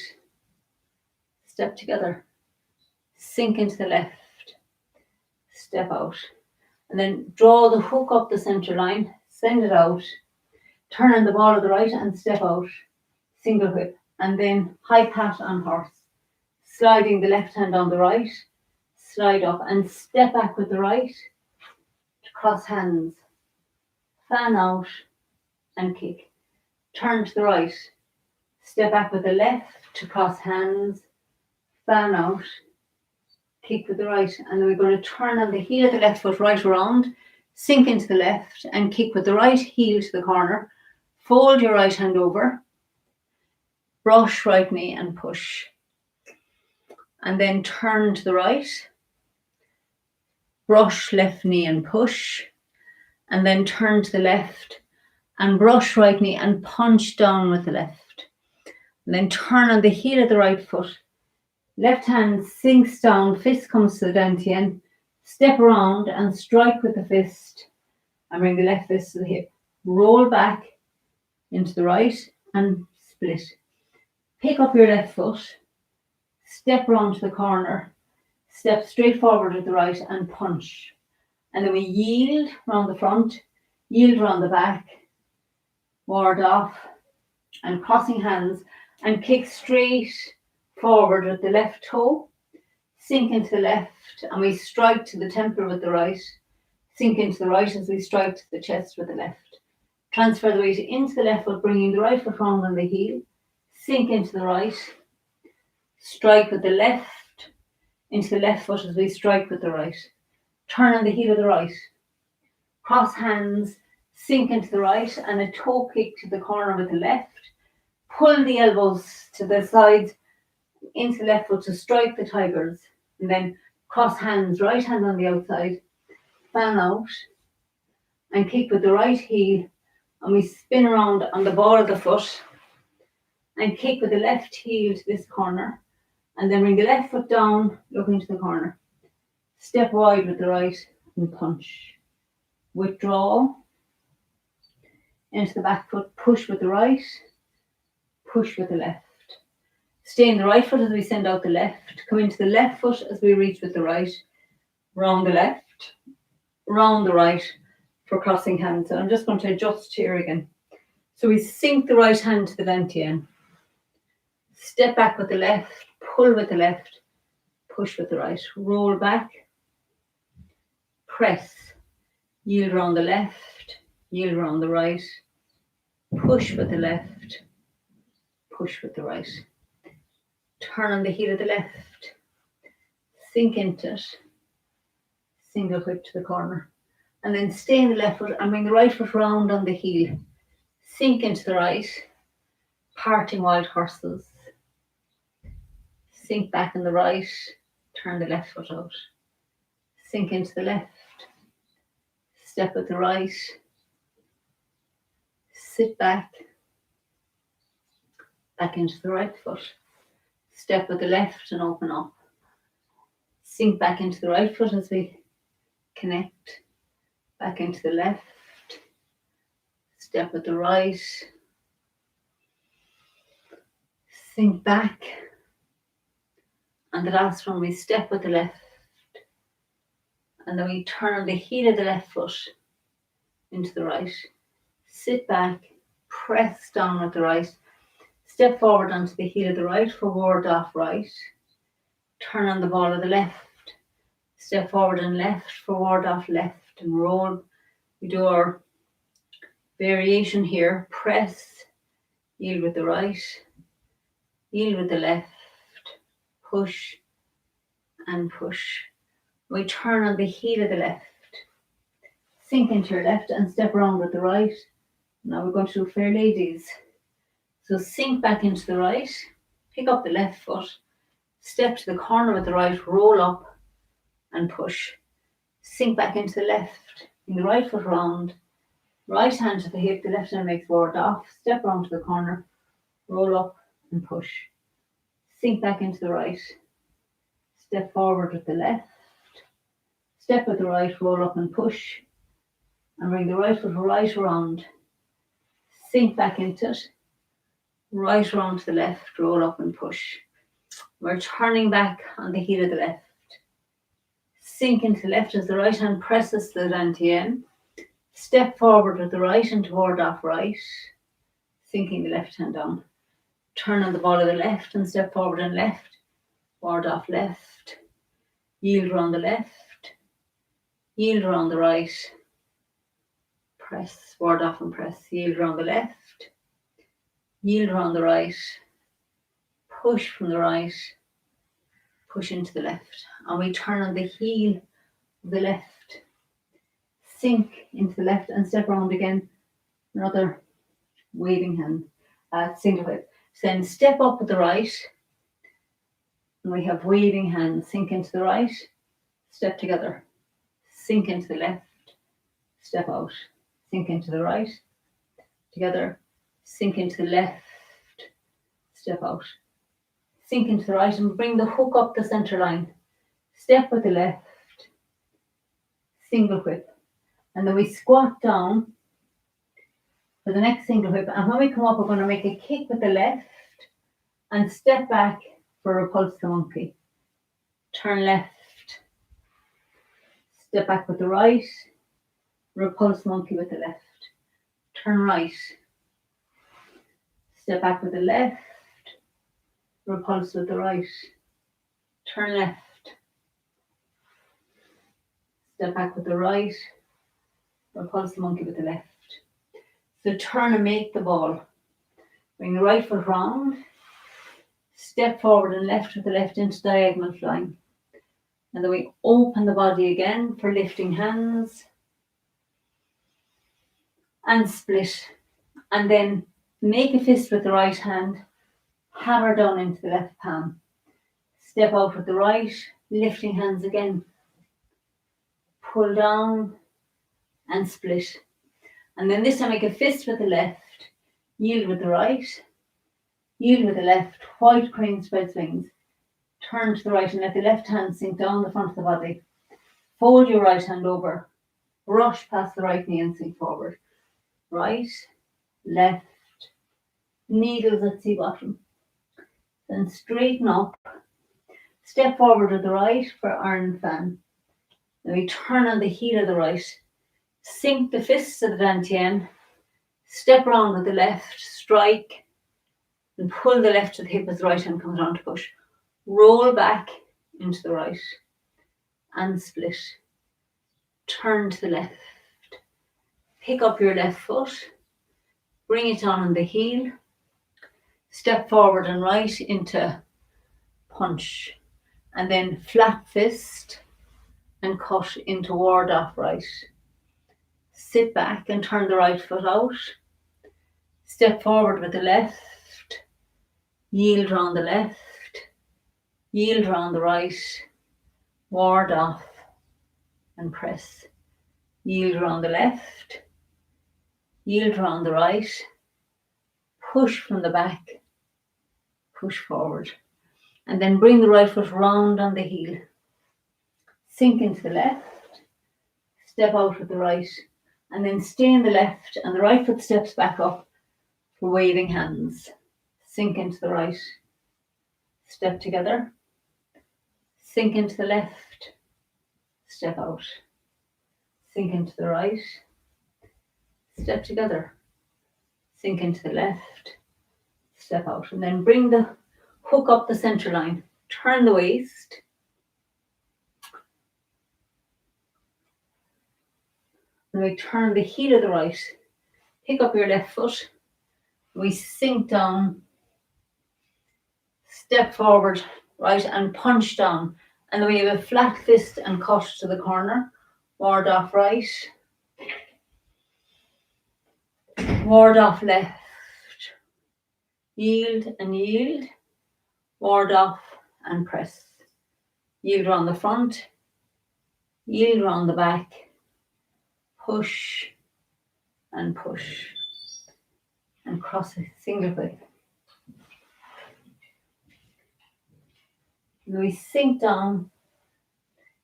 step together, sink into the left, step out. And then draw the hook up the center line, send it out, turn on the ball of the right and step out, single whip, and then high pat on horse, sliding the left hand on the right, slide up and step back with the right, to cross hands, fan out and kick. Turn to the right, step back with the left to cross hands, fan out, kick with the right, and then we're going to turn on the heel of the left foot right around, sink into the left and kick with the right heel to the corner, fold your right hand over, brush right knee and push, and then turn to the right, brush left knee and push, and then turn to the left and brush right knee and punch down with the left, and then turn on the heel of the right foot. Left hand sinks down, fist comes to the dantian, step around and strike with the fist and bring the left fist to the hip. Roll back into the right and split. Pick up your left foot, step around to the corner, step straight forward with the right and punch. And then we yield round the front, yield round the back, ward off and crossing hands and kick straight forward with the left toe, sink into the left and we strike to the temple with the right, sink into the right as we strike to the chest with the left. Transfer the weight into the left foot, bringing the right foot round on the heel, sink into the right, strike with the left into the left foot as we strike with the right. turn on the heel of the right. Cross hands, sink into the right, and a toe kick to the corner with the left. Pull the elbows to the sides into the left foot to strike the tigers. And then cross hands, right hand on the outside, fan out, and kick with the right heel. And we spin around on the ball of the foot and kick with the left heel to this corner. And then bring the left foot down, look into the corner. Step wide with the right and punch. Withdraw into the back foot, push with the right, push with the left. Stay in the right foot as we send out the left. Come into the left foot as we reach with the right. Round the left, round the right for crossing hands. So I'm just going to adjust here again. So we sink the right hand to the dantian. Step back with the left, pull with the left, push with the right. Roll back, press, yield round the left, yield round the right, push with the left, push with the right. Turn on the heel of the left, sink into it, single whip to the corner, and then stay in the left foot and bring the right foot round on the heel. Sink into the right, parting wild horses. Sink back in the right, turn the left foot out. Sink into the left, step with the right, sit back, back into the right foot. Step with the left and open up. Sink back into the right foot as we connect. Back into the left. Step with the right. Sink back. And the last one, we step with the left. And then we turn the heel of the left foot into the right. Sit back. Press down with the right. Step forward onto the heel of the right for ward off right. Turn on the ball of the left. Step forward and left for ward off left and roll. We do our variation here. Press, yield with the right, yield with the left, push and push. We turn on the heel of the left. Sink into your left and step around with the right. Now we're going to do fair ladies. So sink back into the right, pick up the left foot, step to the corner with the right, roll up and push. Sink back into the left, bring the right foot round, right hand to the hip, the left hand makes ward off, step round to the corner, roll up and push. Sink back into the right, step forward with the left, step with the right, roll up and push, and bring the right foot right around. Sink back into it. Right round to the left, roll up and push. We're turning back on the heel of the left. Sink into the left as the right hand presses the dantian. Step forward with the right and toward off right. Sinking the left hand down. Turn on the ball of the left and step forward and left. Ward off left. Yield round the left. Yield round the right. Press, ward off and press. Yield round the left. Yield around the right, push from the right, push into the left. And we turn on the heel of the left, sink into the left and step around again. Another waving hand, single whip. Then step up with the right. And we have waving hand, sink into the right, step together. Sink into the left, step out. Sink into the right, together. Sink into the left, step out. Sink into the right and bring the hook up the centre line. Step with the left, single whip. And then we squat down for the next single whip. And when we come up, we're going to make a kick with the left and step back for Repulse the Monkey. Turn left, step back with the right, Repulse the Monkey with the left. Turn right. Step back with the left, repulse with the right, turn left, step back with the right, repulse the monkey with the left. So turn and make the ball. Bring the right foot round, step forward and left with the left into diagonal flying. And then we open the body again for lifting hands and split. And then make a fist with the right hand, hammer down into the left palm. Step out with the right, lifting hands again. Pull down and split. And then this time make a fist with the left, yield with the right, yield with the left, white crane spreads wings. Turn to the right and let the left hand sink down the front of the body. Fold your right hand over, brush past the right knee and sink forward. Right, left, needles at sea bottom. Then straighten up, step forward with the right for iron fan. Then we turn on the heel of the right, sink the fists of the dantian, step around with the left, strike, and pull the left to the hip as the right hand comes around to push. Roll back into the right and split. Turn to the left. Pick up your left foot, bring it on the heel, step forward and right into punch, and then flat fist and cut into ward off right. Sit back and turn the right foot out. Step forward with the left, yield round the left, yield round the right, ward off and press. Yield round the left, yield round the right, push from the back, push forward. And then bring the right foot round on the heel. Sink into the left, step out with the right, and then stay in the left and the right foot steps back up for waving hands. Sink into the right, step together, sink into the left, step out, sink into the right, step together, sink into the left, step out, and then bring the hook up the center line, turn the waist, and we turn the heel of the right, pick up your left foot, we sink down, step forward, right, and punch down. And then we have a flat fist and cut to the corner. Ward off right. Ward off left. Yield and yield. Ward off and press. Yield around the front. Yield around the back. Push and push. And cross a single foot. We sink down,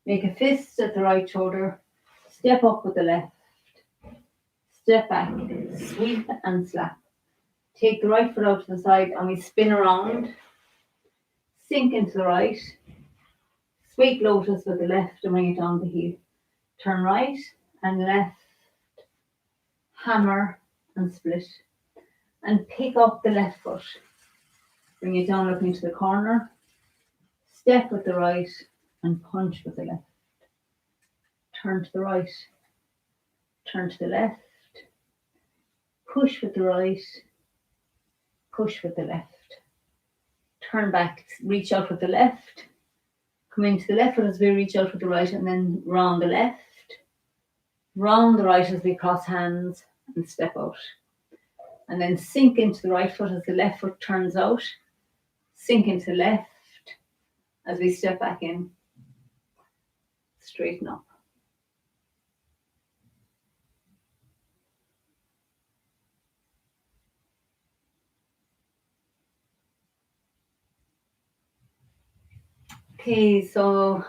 make a fist at the right shoulder, step up with the left, step back, sweep and slap. Take the right foot out to the side and we spin around, sink into the right, sweep lotus with the left and bring it down the heel. Turn right and left, hammer and split. And pick up the left foot, bring it down looking to the corner. Step with the right and punch with the left. Turn to the right. Turn to the left. Push with the right. Push with the left. Turn back. Reach out with the left. Come into the left foot as we reach out with the right and then round the left. Round the right as we cross hands and step out. And then sink into the right foot as the left foot turns out. Sink into the left. As we step back in, straighten up. Okay, so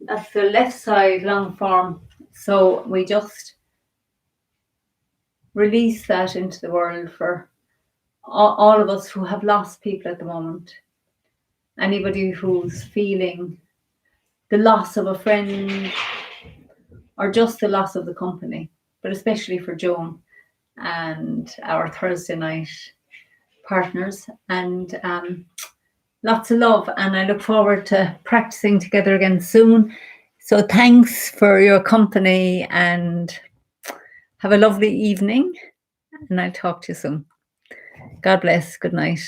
that's the left side long form. So we just release that into the world for all of us who have lost people at the moment. Anybody who's feeling the loss of a friend or just the loss of the company, but especially for Joan and our Thursday night partners. And lots of love, and I look forward to practicing together again soon. So thanks for your company and have a lovely evening, and I'll talk to you soon. God bless. Good night.